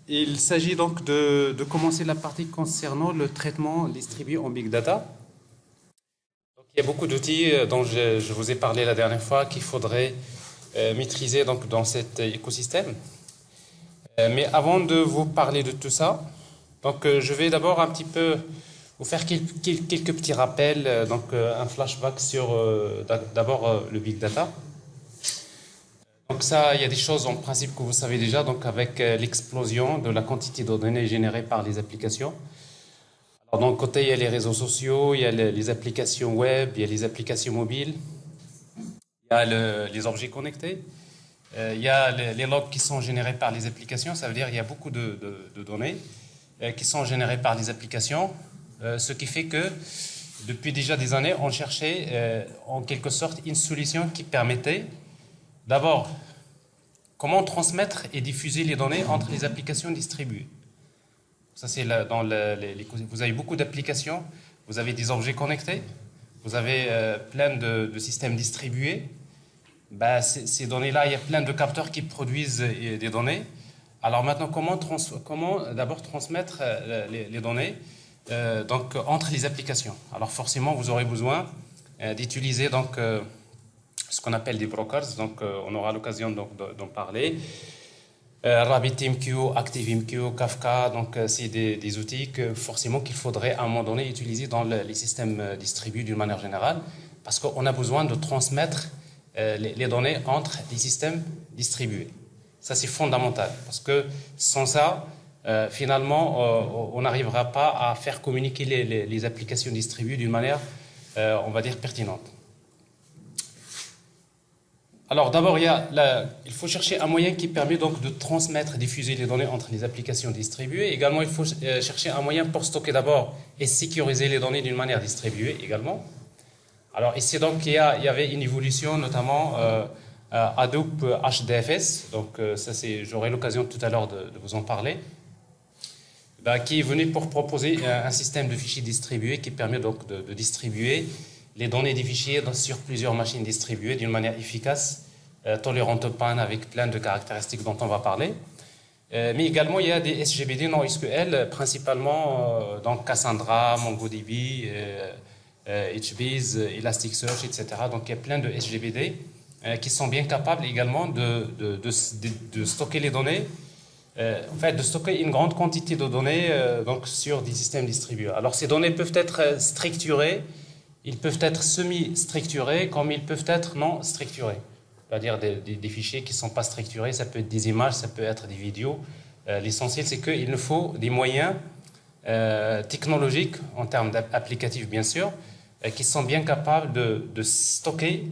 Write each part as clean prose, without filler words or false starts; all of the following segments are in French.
Il s'agit donc de commencer la partie concernant le traitement distribué en Big Data. Donc, il y a beaucoup d'outils dont je vous ai parlé la dernière fois qu'il faudrait maîtriser donc, dans cet écosystème. Mais avant de vous parler de tout ça, donc, je vais d'abord un petit peu vous faire quelques petits rappels, un flashback sur d'abord le Big Data. Donc ça, il y a des choses en principe que vous savez déjà, donc avec l'explosion de la quantité de données générées par les applications. Alors d'un côté, il y a les réseaux sociaux, il y a les applications web, il y a les applications mobiles, il y a les objets connectés, il y a les logs qui sont générés par les applications, ça veut dire qu'il y a beaucoup de données qui sont générées par les applications, ce qui fait que depuis déjà des années, on cherchait en quelque sorte une solution qui permettait d'abord, comment transmettre et diffuser les données entre les applications distribuées. Ça, c'est vous avez beaucoup d'applications, vous avez des objets connectés, vous avez plein de systèmes distribués. Ben, ces données-là, il y a plein de capteurs qui produisent des données. Alors maintenant, comment d'abord transmettre les données donc, entre les applications? Alors forcément, vous aurez besoin d'utiliser donc ce qu'on appelle des brokers, donc on aura l'occasion d'en parler. RabbitMQ, ActiveMQ, Kafka, donc c'est des outils que forcément qu'il faudrait à un moment donné utiliser dans les systèmes distribués d'une manière générale, parce qu'on a besoin de transmettre les données entre les systèmes distribués. Ça c'est fondamental, parce que sans ça, finalement, on n'arrivera pas à faire communiquer les applications distribuées d'une manière, on va dire, pertinente. Alors d'abord, il faut chercher un moyen qui permet donc de transmettre et diffuser les données entre les applications distribuées. Également, il faut chercher un moyen pour stocker d'abord et sécuriser les données d'une manière distribuée également. Alors ici, donc, il y avait une évolution, notamment Hadoop HDFS. Donc ça, j'aurai l'occasion tout à l'heure de vous en parler. Qui est venu pour proposer un système de fichiers distribués qui permet donc de distribuer les données des fichiers sur plusieurs machines distribuées d'une manière efficace, tolérante aux pannes, avec plein de caractéristiques dont on va parler. Mais également, il y a des SGBD non SQL, principalement donc Cassandra, MongoDB, HBase, Elasticsearch, etc. Donc il y a plein de SGBD qui sont bien capables également de stocker les données, en fait, de stocker une grande quantité de données donc sur des systèmes distribués. Alors ces données peuvent être structurées, ils peuvent être semi-structurés comme ils peuvent être non structurés. C'est-à-dire des fichiers qui ne sont pas structurés, ça peut être des images, ça peut être des vidéos. L'essentiel, c'est qu'il nous faut des moyens technologiques, en termes applicatifs bien sûr, qui sont bien capables de stocker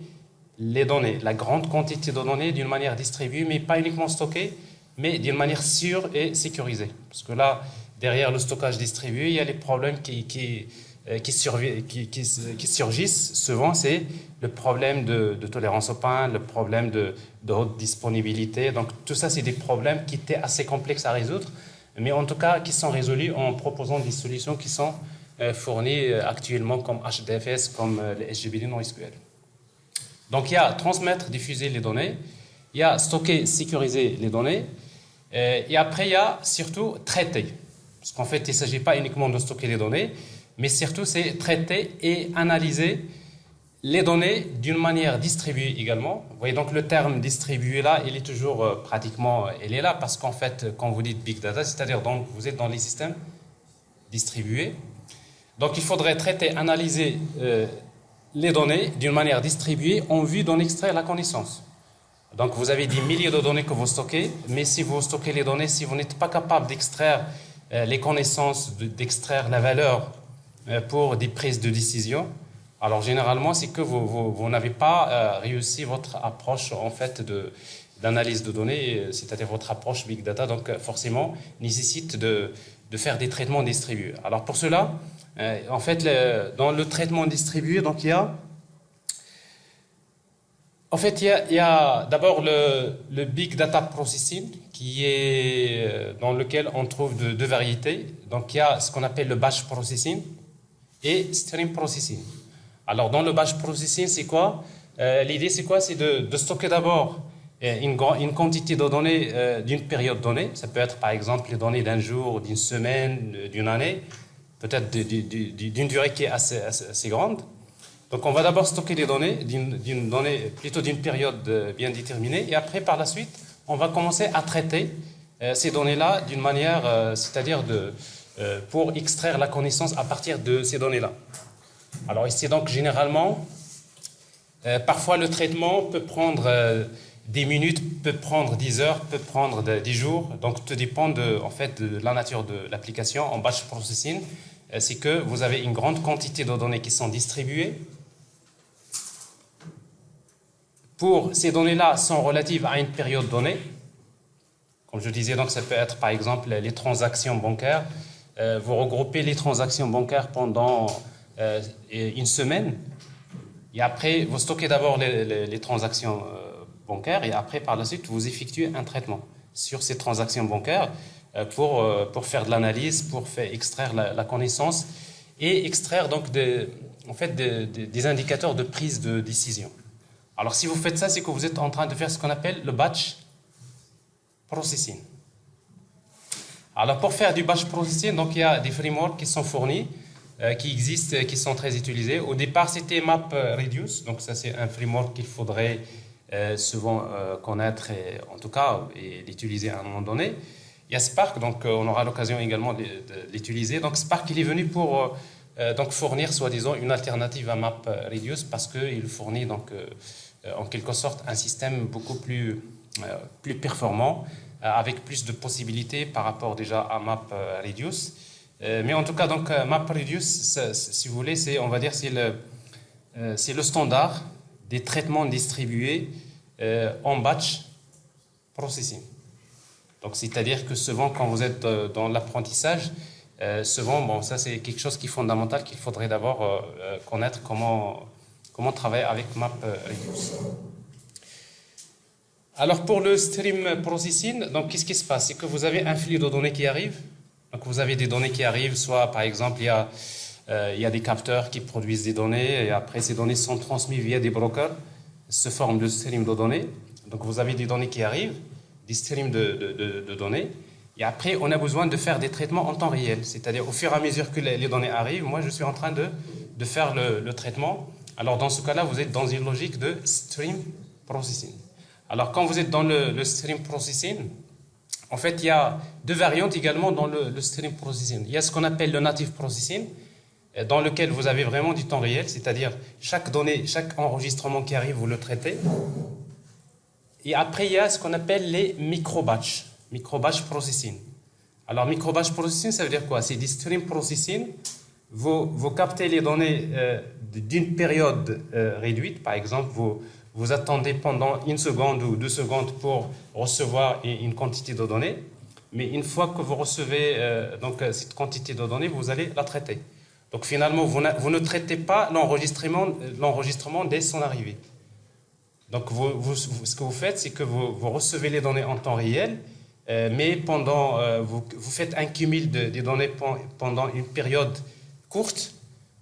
les données, la grande quantité de données d'une manière distribuée, mais pas uniquement stockée, mais d'une manière sûre et sécurisée. Parce que là, derrière le stockage distribué, il y a les problèmes qui surgissent souvent, c'est le problème de tolérance au pain, le problème de haute disponibilité. Donc tout ça, c'est des problèmes qui étaient assez complexes à résoudre, mais en tout cas qui sont résolus en proposant des solutions qui sont fournies actuellement comme HDFS, comme les SGBD non SQL. Donc il y a transmettre, diffuser les données, il y a stocker, sécuriser les données, et après il y a surtout traiter. Parce qu'en fait, il ne s'agit pas uniquement de stocker les données, mais surtout, c'est traiter et analyser les données d'une manière distribuée également. Vous voyez donc le terme distribué là, il est toujours pratiquement, il est là parce qu'en fait, quand vous dites big data, c'est-à-dire donc vous êtes dans les systèmes distribués. Donc il faudrait traiter, analyser les données d'une manière distribuée en vue d'en extraire la connaissance. Donc vous avez des milliers de données que vous stockez, mais si vous stockez les données, si vous n'êtes pas capable d'extraire les connaissances, d'extraire la valeur pour des prises de décision, alors généralement c'est que vous n'avez pas réussi votre approche en fait d'analyse de données, c'est-à-dire votre approche big data, donc forcément nécessite de faire des traitements distribués. Alors pour cela, en fait dans le traitement distribué, donc il y a d'abord le big data processing qui est dans lequel on trouve deux variétés. Donc il y a ce qu'on appelle le batch processing et stream processing. Alors dans le batch processing, c'est quoi? L'idée c'est quoi? C'est de stocker d'abord une quantité de données d'une période donnée. Ça peut être par exemple les données d'un jour, d'une semaine, d'une année, peut-être d'une durée qui est assez grande. Donc on va d'abord stocker des données, plutôt d'une période bien déterminée, et après par la suite, on va commencer à traiter ces données-là d'une manière, c'est-à-dire pour extraire la connaissance à partir de ces données-là. Alors ici donc généralement, parfois le traitement peut prendre des minutes, peut prendre 10 heures, peut prendre 10 jours, donc tout dépend en fait, de la nature de l'application. En batch processing, c'est que vous avez une grande quantité de données qui sont distribuées. Ces données-là sont relatives à une période donnée. Comme je disais, donc ça peut être par exemple les transactions bancaires. Vous regroupez les transactions bancaires pendant une semaine, et après vous stockez d'abord les transactions bancaires, et après par la suite vous effectuez un traitement sur ces transactions bancaires pour faire de l'analyse, pour faire extraire la connaissance et extraire donc des indicateurs de prise de décision. Alors si vous faites ça, c'est que vous êtes en train de faire ce qu'on appelle le batch processing. Alors pour faire du batch processing, donc il y a des frameworks qui sont fournis, qui existent, qui sont très utilisés. Au départ, c'était MapReduce, donc ça c'est un framework qu'il faudrait souvent connaître, en tout cas, et l'utiliser à un moment donné. Il y a Spark, donc on aura l'occasion également de l'utiliser. Donc Spark, il est venu pour donc fournir, soi-disant, une alternative à MapReduce, parce qu'il fournit donc en quelque sorte un système beaucoup plus performant, avec plus de possibilités par rapport déjà à MapReduce. Mais en tout cas, donc MapReduce, si vous voulez, on va dire, c'est le standard des traitements distribués en batch processing. Donc, c'est-à-dire que souvent, quand vous êtes dans l'apprentissage, souvent, bon, ça c'est quelque chose qui est fondamental, qu'il faudrait d'abord connaître comment travailler avec MapReduce. Alors pour le stream processing, donc qu'est-ce qui se passe? C'est que vous avez un flux de données qui arrive. Donc vous avez des données qui arrivent, soit par exemple il y a des capteurs qui produisent des données, et après ces données sont transmises via des brokers, sous forme de stream de données. Donc vous avez des données qui arrivent, des streams de données, et après on a besoin de faire des traitements en temps réel, c'est-à-dire au fur et à mesure que les données arrivent, moi je suis en train de faire le traitement. Alors dans ce cas-là, vous êtes dans une logique de stream processing. Alors quand vous êtes dans le stream processing, en fait il y a deux variantes également dans le stream processing. Il y a ce qu'on appelle le native processing, dans lequel vous avez vraiment du temps réel, c'est-à-dire chaque donnée, chaque enregistrement qui arrive, vous le traitez. Et après il y a ce qu'on appelle les micro-batch processing. Alors micro-batch processing, ça veut dire quoi? C'est du stream processing. Vous captez les données d'une période réduite, par exemple vous attendez pendant 1 seconde ou 2 secondes pour recevoir une quantité de données, mais une fois que vous recevez cette quantité de données, vous allez la traiter. Donc finalement, vous ne traitez pas l'enregistrement dès son arrivée. Donc ce que vous faites, c'est que vous recevez les données en temps réel, mais vous faites un cumul des données pendant une période courte,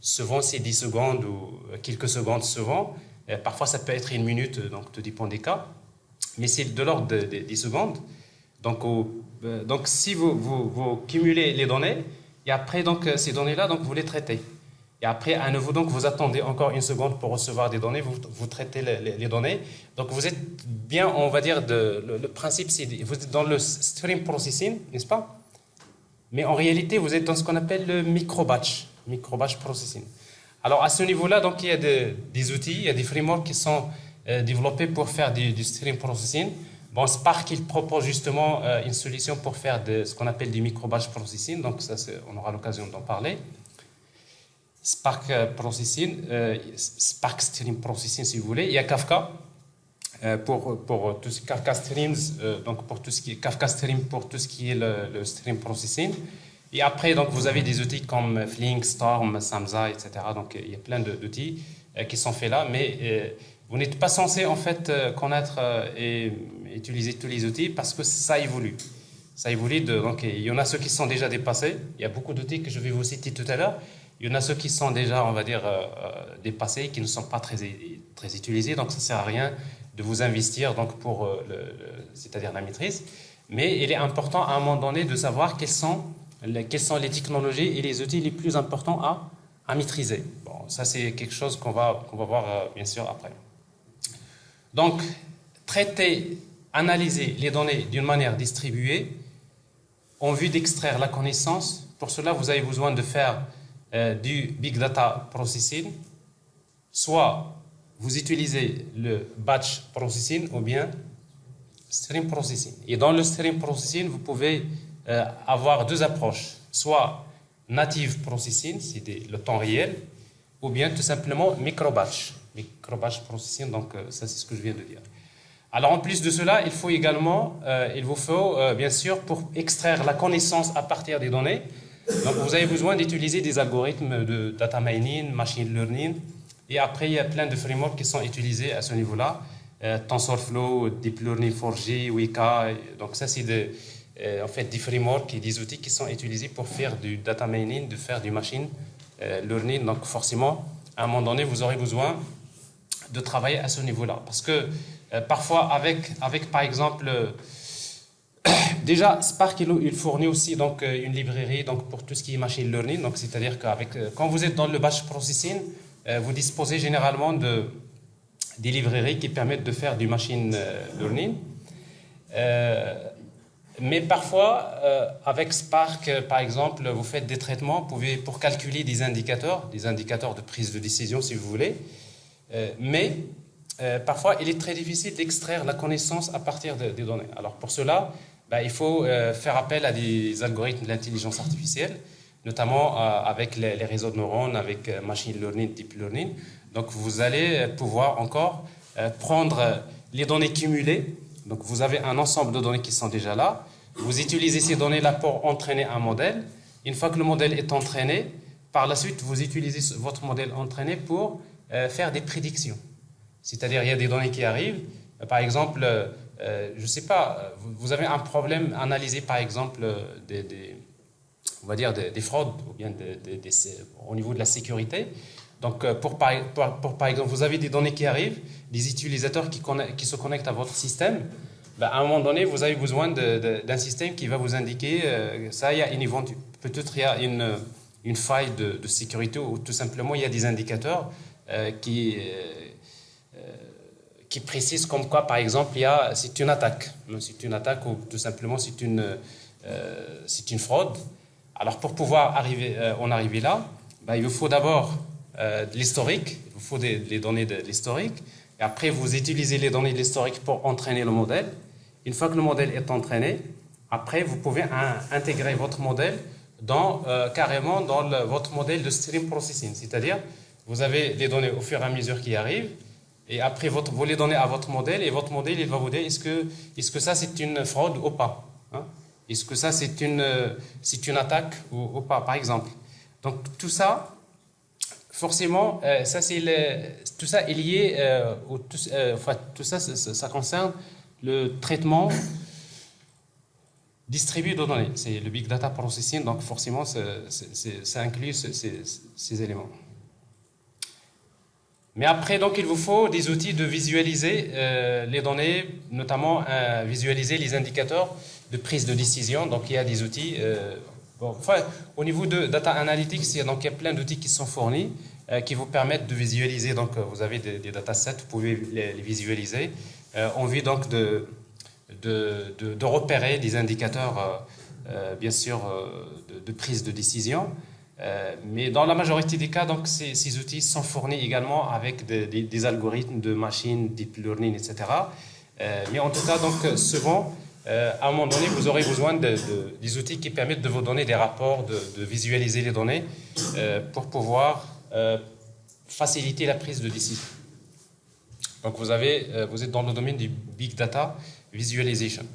souvent c'est 10 secondes ou quelques secondes souvent. Parfois, ça peut être 1 minute, donc tout dépend des cas, mais c'est de l'ordre des 10 secondes. Donc si vous cumulez les données, et après ces données-là, donc vous les traitez. Et après, à nouveau, donc vous attendez encore 1 seconde pour recevoir des données, vous traitez les données. Donc vous êtes bien, on va dire, le principe, c'est vous êtes dans le stream processing, n'est-ce pas? Mais en réalité, vous êtes dans ce qu'on appelle le micro-batch processing. Alors à ce niveau-là, donc il y a des outils, il y a des frameworks qui sont développés pour faire du stream processing. Bon, Spark, il propose justement une solution pour faire ce qu'on appelle du micro-batch processing, donc ça, on aura l'occasion d'en parler. Spark processing, Spark stream processing si vous voulez. Il y a Kafka pour tout ce qui est Kafka Streams, donc pour tout ce qui est Kafka Stream pour tout ce qui est le stream processing. Et après, donc, vous avez des outils comme Flink, Storm, Samza, etc. Donc, il y a plein d'outils qui sont faits là, mais vous n'êtes pas censé, en fait, connaître et utiliser tous les outils parce que ça évolue. Ça évolue, donc, il y en a ceux qui sont déjà dépassés. Il y a beaucoup d'outils que je vais vous citer tout à l'heure. Il y en a ceux qui sont déjà, on va dire, dépassés, qui ne sont pas très utilisés, donc ça ne sert à rien de vous investir donc pour c'est-à-dire la maîtrise. Mais il est important à un moment donné de savoir quelles sont les technologies et les outils les plus importants à maîtriser. Bon, ça c'est quelque chose qu'on va voir bien sûr après. Donc, traiter, analyser les données d'une manière distribuée en vue d'extraire la connaissance. Pour cela, vous avez besoin de faire du Big Data Processing, soit vous utilisez le Batch Processing ou bien Stream Processing. Et dans le Stream Processing, vous pouvez avoir deux approches, soit Native Processing, c'est le temps réel, ou bien tout simplement Micro-Batch Processing, donc ça c'est ce que je viens de dire. Alors en plus de cela, il faut également, il vous faut bien sûr pour extraire la connaissance à partir des données, donc vous avez besoin d'utiliser des algorithmes de data mining, machine learning, et après il y a plein de frameworks qui sont utilisés à ce niveau-là, TensorFlow, Deep Learning 4G, Weka, donc ça c'est en fait des frameworks et des outils qui sont utilisés pour faire du data mining, de faire du machine learning, donc forcément à un moment donné vous aurez besoin de travailler à ce niveau-là, parce que parfois avec par exemple déjà Spark il fournit aussi donc une librairie donc pour tout ce qui est machine learning, donc c'est-à-dire qu'avec quand vous êtes dans le batch processing, vous disposez généralement des librairies qui permettent de faire du machine learning. Mais parfois, avec Spark, par exemple, vous faites des traitements, vous pouvez, pour calculer des indicateurs de prise de décision si vous voulez. Mais parfois, il est très difficile d'extraire la connaissance à partir des données. Alors pour cela, il faut faire appel à des algorithmes de l'intelligence artificielle, notamment avec les réseaux de neurones, avec machine learning, deep learning. Donc vous allez pouvoir encore prendre les données cumulées. Donc vous avez un ensemble de données qui sont déjà là. Vous utilisez ces données-là pour entraîner un modèle. Une fois que le modèle est entraîné, par la suite, vous utilisez votre modèle entraîné pour faire des prédictions. C'est-à-dire, il y a des données qui arrivent. Par exemple, je ne sais pas, vous avez un problème, analysé par exemple on va dire des fraudes ou bien au niveau de la sécurité. Donc, par exemple, vous avez des données qui arrivent, des utilisateurs qui se connectent à votre système. À un moment donné, vous avez besoin d'un système qui va vous indiquer ça, il y a peut-être il y a une faille de sécurité ou tout simplement il y a des indicateurs qui précisent comme quoi, par exemple, c'est une attaque. C'est une attaque ou tout simplement c'est une fraude. Alors, pour pouvoir en arriver là, il vous faut d'abord de l'historique, il vous faut les données de l'historique, et après vous utilisez les données de l'historique pour entraîner le modèle. Une fois que le modèle est entraîné, après vous pouvez intégrer votre modèle carrément dans votre modèle de stream processing, c'est-à-dire vous avez les données au fur et à mesure qui arrivent, et après vous les donnez à votre modèle, et votre modèle il va vous dire est-ce que ça c'est une fraude ou pas, hein? Est-ce que ça c'est une attaque ou pas, par exemple. Donc tout ça, forcément, tout ça est lié, tout ça, ça concerne le traitement distribué de données. C'est le Big Data Processing, donc forcément, ça inclut ces éléments. Mais après, donc, il vous faut des outils de visualiser les données, notamment visualiser les indicateurs de prise de décision. Donc, il y a des outils... au niveau de Data Analytics, il y a plein d'outils qui sont fournis qui vous permettent de visualiser. Donc, vous avez des datasets, vous pouvez les visualiser en vue donc de repérer des indicateurs, bien sûr, de prise de décision. Mais dans la majorité des cas, donc, ces outils sont fournis également avec des algorithmes de machine, deep learning, etc. Mais en tout cas, donc, souvent, à un moment donné, vous aurez besoin des outils qui permettent de vous donner des rapports, de visualiser les données pour pouvoir faciliter la prise de décision. Donc vous êtes dans le domaine du Big Data Visualization.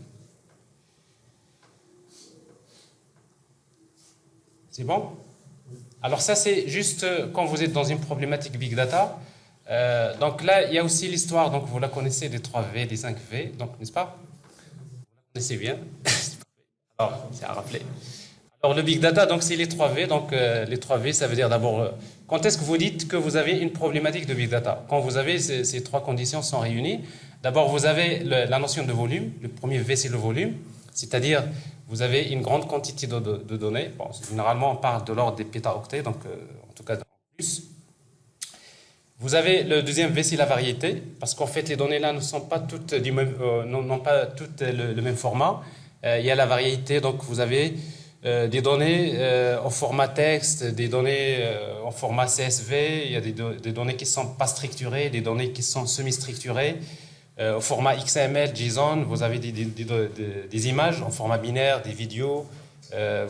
C'est bon? Alors ça, c'est juste quand vous êtes dans une problématique Big Data. Donc là, il y a aussi l'histoire, donc vous la connaissez, des 3V, des 5V, donc n'est-ce pas? C'est bien. Alors, c'est à rappeler. Alors, le Big Data, donc, c'est les 3V. Donc, les 3V, ça veut dire d'abord, quand est-ce que vous dites que vous avez une problématique de Big Data? Quand vous avez ces trois conditions sont réunies. D'abord, vous avez la notion de volume. Le premier V, c'est le volume, c'est-à-dire vous avez une grande quantité de données. Bon, généralement, on parle de l'ordre des pétaoctets, donc en tout cas en plus. Vous avez le deuxième V, c'est la variété, parce qu'en fait, les données là ne sont pas toutes n'ont pas toutes le même format. Il y a la variété, donc vous avez des données en format texte, des données en format CSV, il y a des données qui ne sont pas structurées, des données qui sont semi-structurées. Au format XML, JSON, vous avez des images en format binaire, des vidéos,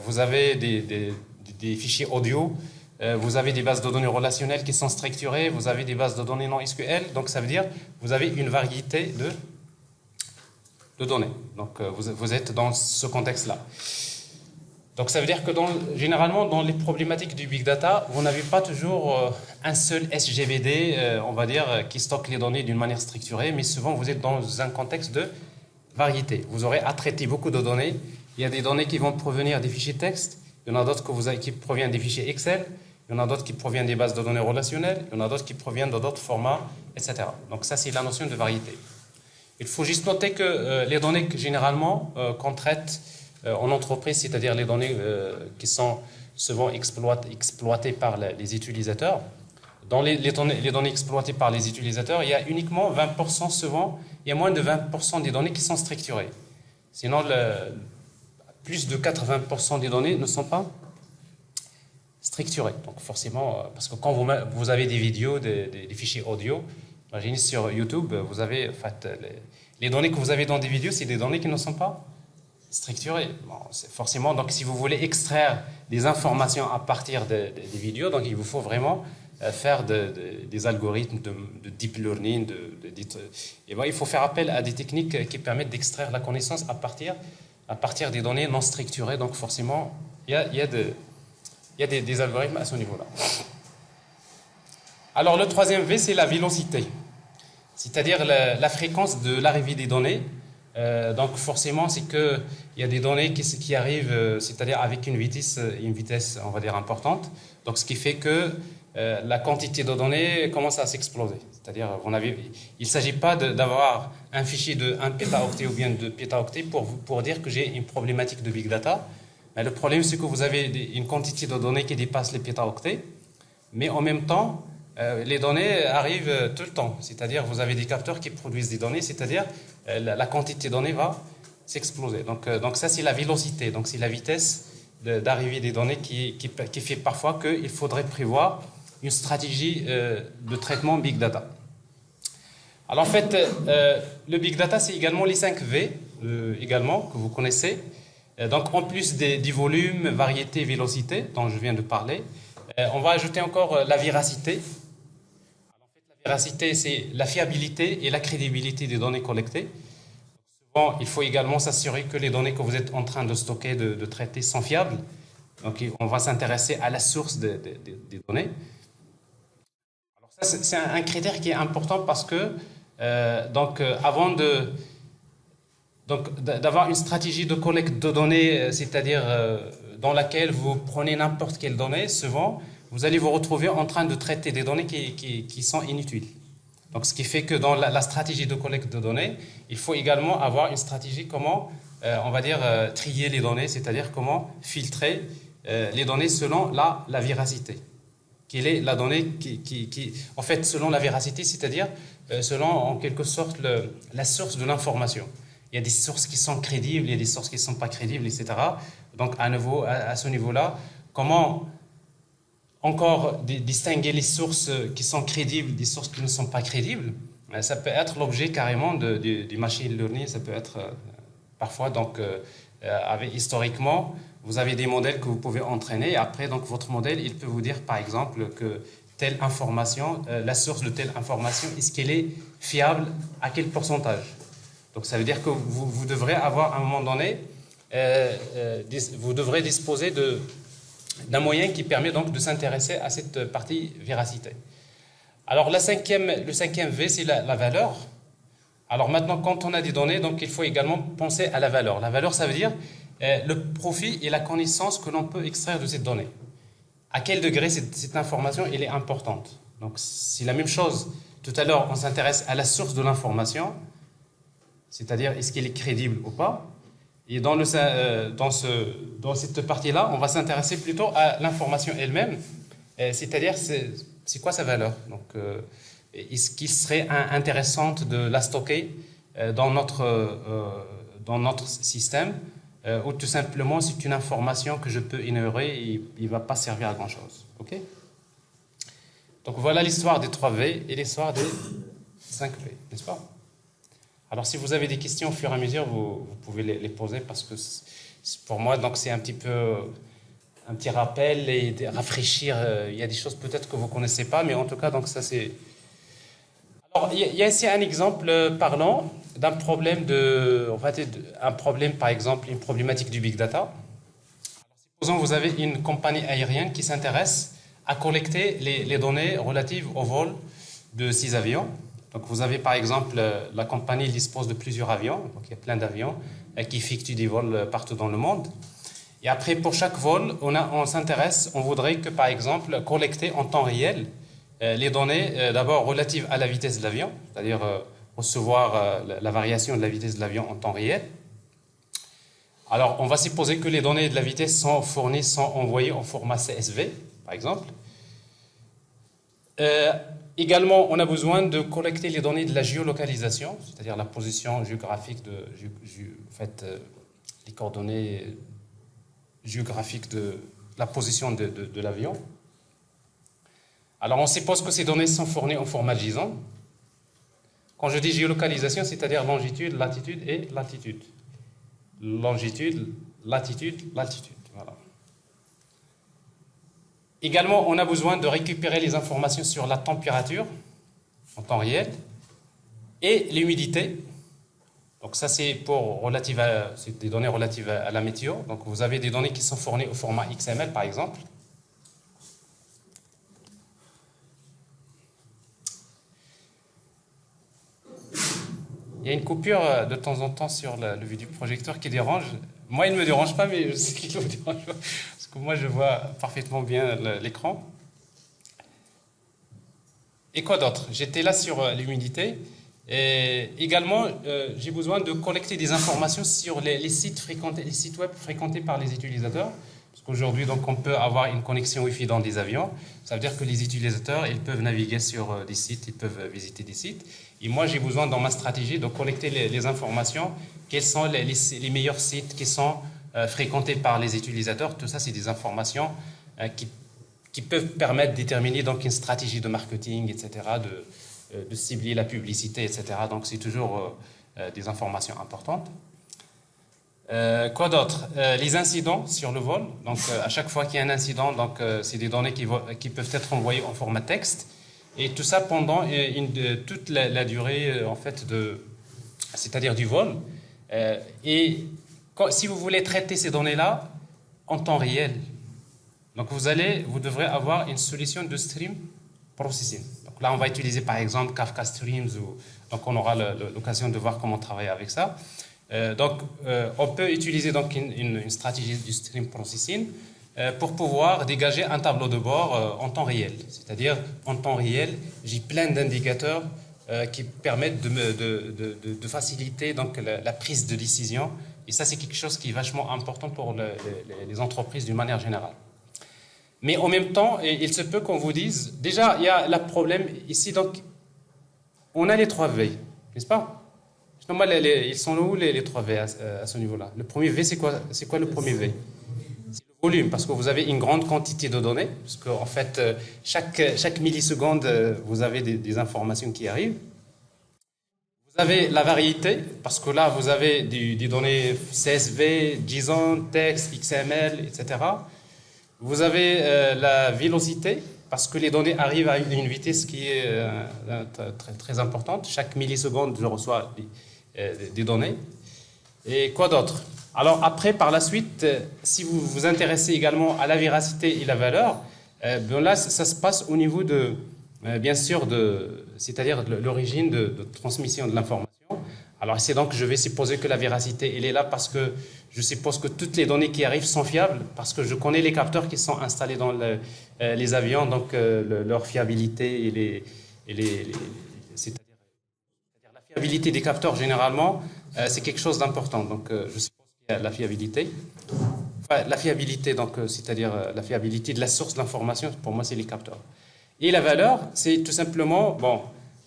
vous avez des fichiers audio, vous avez des bases de données relationnelles qui sont structurées, vous avez des bases de données non SQL, donc ça veut dire que vous avez une variété de données. Donc vous êtes dans ce contexte-là. Donc ça veut dire que généralement dans les problématiques du big data, vous n'avez pas toujours un seul SGBD, on va dire, qui stocke les données d'une manière structurée, mais souvent vous êtes dans un contexte de variété. Vous aurez à traiter beaucoup de données. Il y a des données qui vont provenir des fichiers texte, il y en a d'autres qui proviennent des fichiers Excel, il y en a d'autres qui proviennent des bases de données relationnelles, il y en a d'autres qui proviennent d'autres formats, etc. Donc ça c'est la notion de variété. Il faut juste noter que les données que généralement qu'on traite en entreprise, c'est-à-dire les données qui sont souvent exploitées par les utilisateurs. Dans les données exploitées par les utilisateurs, il y a uniquement 20% souvent, il y a moins de 20% des données qui sont structurées. Sinon, plus de 80% des données ne sont pas structurées. Donc forcément, parce que quand vous avez des vidéos, des fichiers audio, imaginez sur YouTube, vous avez, en fait, les données que vous avez dans des vidéos, c'est des données qui ne sont pas structurées. Bon, forcément, donc si vous voulez extraire des informations à partir des vidéos, donc il vous faut vraiment faire des algorithmes de deep learning, et bon, il faut faire appel à des techniques qui permettent d'extraire la connaissance à partir des données non structurées. Donc forcément, il y a des algorithmes à ce niveau-là. Alors le troisième V, c'est la vélocité, c'est-à-dire la fréquence de l'arrivée des données. Donc forcément, c'est qu'il y a des données qui arrivent, c'est-à-dire avec une vitesse, on va dire, importante. Donc ce qui fait que la quantité de données commence à s'exploser. C'est-à-dire, il ne s'agit pas d'avoir un fichier de 1 pétaoctet ou bien de pétaoctet pour dire que j'ai une problématique de big data. Mais le problème, c'est que vous avez une quantité de données qui dépasse les pétaoctets, mais en même temps, les données arrivent tout le temps. C'est-à-dire, vous avez des capteurs qui produisent des données, c'est-à-dire la quantité de données va s'exploser. Donc ça, c'est la vélocité. Donc c'est la vitesse d'arrivée des données qui fait parfois qu'il faudrait prévoir une stratégie de traitement big data. Alors en fait, le big data, c'est également les 5 V, également, que vous connaissez. Donc en plus du volume, variété, vélocité, dont je viens de parler, on va ajouter encore la véracité. Alors, en fait, la véracité, c'est la fiabilité et la crédibilité des données collectées. Souvent, il faut également s'assurer que les données que vous êtes en train de stocker, de traiter, sont fiables. Donc on va s'intéresser à la source des données. Alors ça, c'est un critère qui est important parce que avant d'avoir une stratégie de collecte de données, c'est-à-dire dans laquelle vous prenez n'importe quelle donnée, souvent, vous allez vous retrouver en train de traiter des données qui sont inutiles. Donc, ce qui fait que dans la stratégie de collecte de données, il faut également avoir une stratégie comment, on va dire, trier les données, c'est-à-dire comment filtrer les données selon la véracité. Quelle est la donnée en fait, selon la véracité, c'est-à-dire selon, en quelque sorte, la source de l'information. Il y a des sources qui sont crédibles, il y a des sources qui ne sont pas crédibles, etc. Donc, à ce niveau-là, comment encore distinguer les sources qui sont crédibles des sources qui ne sont pas crédibles? Ça peut être l'objet carrément du machine learning, ça peut être parfois, donc, historiquement, vous avez des modèles que vous pouvez entraîner, et après, donc, votre modèle, il peut vous dire, par exemple, que telle information, la source de telle information, est-ce qu'elle est fiable, à quel pourcentage? Donc ça veut dire que vous devrez avoir à un moment donné, vous devrez disposer d'un moyen qui permet donc de s'intéresser à cette partie véracité. Alors le cinquième V, c'est la valeur. Alors maintenant, quand on a des données, donc il faut également penser à la valeur. La valeur, ça veut dire le profit et la connaissance que l'on peut extraire de cette donnée. À quel degré cette information elle est importante? Donc c'est la même chose. Tout à l'heure, on s'intéresse à la source de l'information. c'est-à-dire est-ce qu'il est crédible ou pas. Et dans cette partie-là, on va s'intéresser plutôt à l'information elle-même, c'est-à-dire c'est quoi sa valeur. Donc, est-ce qu'il serait intéressant de la stocker dans notre système, ou tout simplement c'est une information que je peux ignorer et il ne va pas servir à grand-chose. Ok? Donc voilà l'histoire des 3V et l'histoire des 5V, n'est-ce pas? Alors si vous avez des questions au fur et à mesure, vous pouvez les poser parce que pour moi, donc c'est un petit rappel et rafraîchir. Il y a des choses peut-être que vous ne connaissez pas, mais en tout cas, donc ça c'est... Alors il y a ici un exemple parlant d'un problème un problème par exemple, une problématique du big data. Alors, supposons que vous avez une compagnie aérienne qui s'intéresse à collecter les données relatives au vol de 6 avions. Donc vous avez par exemple, la compagnie dispose de plusieurs avions, donc il y a plein d'avions qui effectuent des vols partout dans le monde. Et après, pour chaque vol, on s'intéresse, on voudrait que par exemple collecter en temps réel les données d'abord relatives à la vitesse de l'avion, c'est-à-dire recevoir la variation de la vitesse de l'avion en temps réel. Alors on va supposer que les données de la vitesse sont fournies, sont envoyées en format CSV, par exemple. Également, on a besoin de collecter les données de la géolocalisation, c'est-à-dire la position géographique les coordonnées géographiques de la position de l'avion. Alors, on suppose que ces données sont fournies en format JSON. Quand je dis géolocalisation, c'est-à-dire longitude, latitude et latitude. Longitude, latitude, latitude. Voilà. Également, on a besoin de récupérer les informations sur la température en temps réel et l'humidité. Donc ça, c'est des données relatives à la météo. Donc vous avez des données qui sont fournies au format XML, par exemple. Il y a une coupure de temps en temps sur le vidéoprojecteur qui dérange. Moi, il ne me dérange pas, mais je sais qu'il vous dérange. Parce que moi, je vois parfaitement bien l'écran. Et quoi d'autre? J'étais là sur l'humidité. Et également, j'ai besoin de collecter des informations sur les sites web fréquentés par les utilisateurs. Parce qu'aujourd'hui, donc, on peut avoir une connexion Wi-Fi dans des avions. Ça veut dire que les utilisateurs, ils peuvent naviguer sur des sites, ils peuvent visiter des sites. Et moi, j'ai besoin, dans ma stratégie, de collecter les informations. Quels sont les meilleurs sites qui sont fréquentés par les utilisateurs? Tout ça, c'est des informations qui peuvent permettre de déterminer donc, une stratégie de marketing, etc., de cibler la publicité, etc. Donc, c'est toujours des informations importantes. Quoi d'autre? Les incidents sur le vol. Donc, à chaque fois qu'il y a un incident, donc, c'est des données qui peuvent être envoyées en format texte. Et tout ça pendant toute la durée, en fait, c'est-à-dire du vol. Et si vous voulez traiter ces données-là en temps réel, donc vous devrez avoir une solution de stream processing. Donc là, on va utiliser par exemple Kafka Streams, donc on aura l'occasion de voir comment travailler avec ça. On peut utiliser donc une stratégie du stream processing pour pouvoir dégager un tableau de bord en temps réel. C'est-à-dire, en temps réel, j'ai plein d'indicateurs qui permettent de faciliter donc, la prise de décision. Et ça, c'est quelque chose qui est vachement important pour les entreprises d'une manière générale. Mais en même temps, il se peut qu'on vous dise, déjà, il y a le problème ici, donc, on a les 3V, n'est-ce pas? Ils sont où les 3V à ce niveau-là? Le premier V, c'est quoi le premier V? C'est le volume, parce que vous avez une grande quantité de données, parce qu'en fait, chaque milliseconde, vous avez des informations qui arrivent. Vous avez la variété, parce que là, vous avez des données CSV, JSON, texte, XML, etc. Vous avez la vélocité, parce que les données arrivent à une vitesse qui est très, très importante. Chaque milliseconde, je reçois des données. Et quoi d'autre? Alors après, par la suite, si vous vous intéressez également à la véracité et la valeur, bien là, ça se passe au niveau de, bien sûr, c'est-à-dire de l'origine de transmission de l'information. Alors c'est donc, je vais supposer que la véracité, elle est là parce que je suppose que toutes les données qui arrivent sont fiables, parce que je connais les capteurs qui sont installés dans les avions, donc leur fiabilité et c'est-à-dire la fiabilité des capteurs, généralement, c'est quelque chose d'important. Donc, je suppose qu'il y a la fiabilité. Enfin, la fiabilité, donc, c'est-à-dire la fiabilité de la source d'information, pour moi, c'est les capteurs. Et la valeur, c'est tout simplement, bon,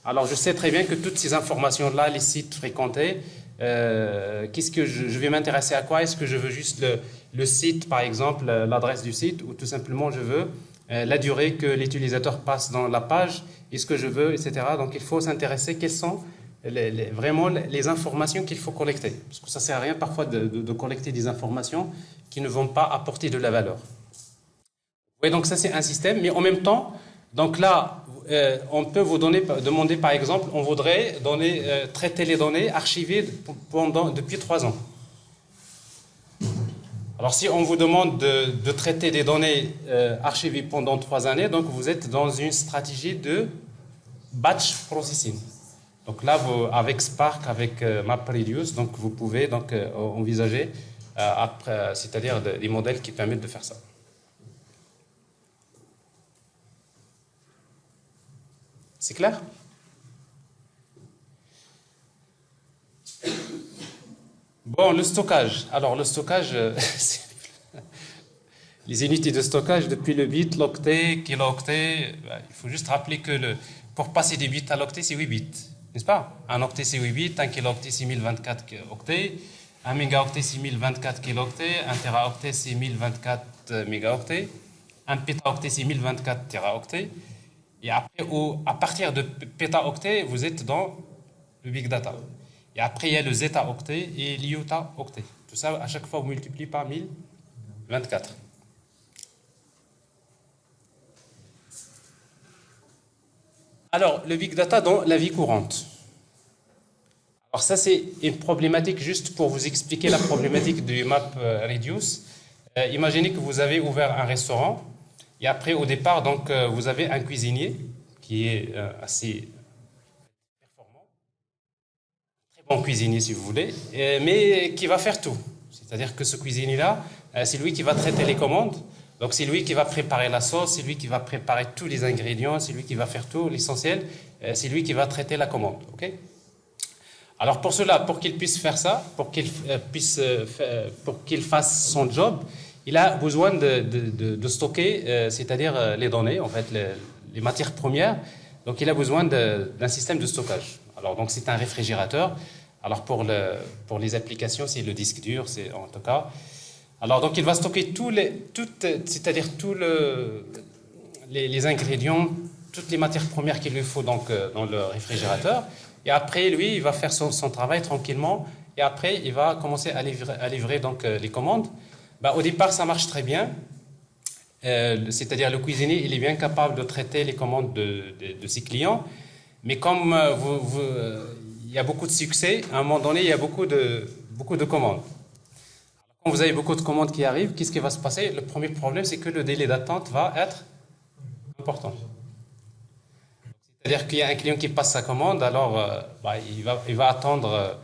alors je sais très bien que toutes ces informations-là, les sites fréquentés, qu'est-ce que je vais m'intéresser à quoi? Est-ce que je veux juste le site, par exemple, l'adresse du site, ou tout simplement je veux la durée que l'utilisateur passe dans la page, est-ce que je veux, etc. Donc il faut s'intéresser quelles sont vraiment les informations qu'il faut collecter. Parce que ça ne sert à rien parfois de collecter des informations qui ne vont pas apporter de la valeur. Oui, donc ça c'est un système, mais en même temps, donc là, on peut vous demander par exemple, on voudrait traiter les données archivées depuis 3 ans. Alors si on vous demande de traiter des données archivées pendant 3 années, donc vous êtes dans une stratégie de batch processing. Donc là, avec Spark, avec MapReduce, donc vous pouvez donc envisager, c'est-à-dire des modèles qui permettent de faire ça. C'est clair? Bon, le stockage. Alors, le stockage, les unités de stockage, depuis le bit, l'octet, kilooctet, il faut juste rappeler que pour passer des bits à l'octet, c'est 8 bits, n'est-ce pas? Un octet, c'est 8 bits, un kilooctet, c'est 1024 octets, un mégaoctet, c'est 1024 kilooctets, un téraoctet, c'est 1024 mégaoctets, un pétaoctet, c'est 1024 téraoctets. Et après, à partir de pétaoctet, vous êtes dans le big data. Et après, il y a le zeta-octet et l'iota-octet. Tout ça, à chaque fois, vous multipliez par 1024. Alors, le big data dans la vie courante. Alors ça, c'est une problématique, juste pour vous expliquer la problématique du MapReduce. Imaginez que vous avez ouvert un restaurant. Et après, au départ, donc, vous avez un cuisinier qui est assez performant, très bon cuisinier si vous voulez, mais qui va faire tout. C'est-à-dire que ce cuisinier-là, c'est lui qui va traiter les commandes. Donc, c'est lui qui va préparer la sauce, c'est lui qui va préparer tous les ingrédients, c'est lui qui va faire tout, l'essentiel, c'est lui qui va traiter la commande. Okay? Alors, pour cela, pour qu'il puisse faire ça, pour qu'il fasse son job, il a besoin de stocker, c'est-à-dire les données, en fait, les matières premières. Donc, il a besoin d'un système de stockage. Alors, donc, c'est un réfrigérateur. Alors, pour les applications, c'est le disque dur, c'est en tout cas. Alors, donc, il va stocker c'est-à-dire tous les ingrédients, toutes les matières premières qu'il lui faut donc, dans le réfrigérateur. Et après, lui, il va faire son travail tranquillement. Et après, il va commencer à livrer donc, les commandes. Au départ, ça marche très bien. C'est-à-dire le cuisinier, il est bien capable de traiter les commandes de ses clients. Mais comme il y a beaucoup de succès, à un moment donné, il y a beaucoup de commandes. Quand vous avez beaucoup de commandes qui arrivent, qu'est-ce qui va se passer? Le premier problème, c'est que le délai d'attente va être important. C'est-à-dire qu'il y a un client qui passe sa commande, alors il va attendre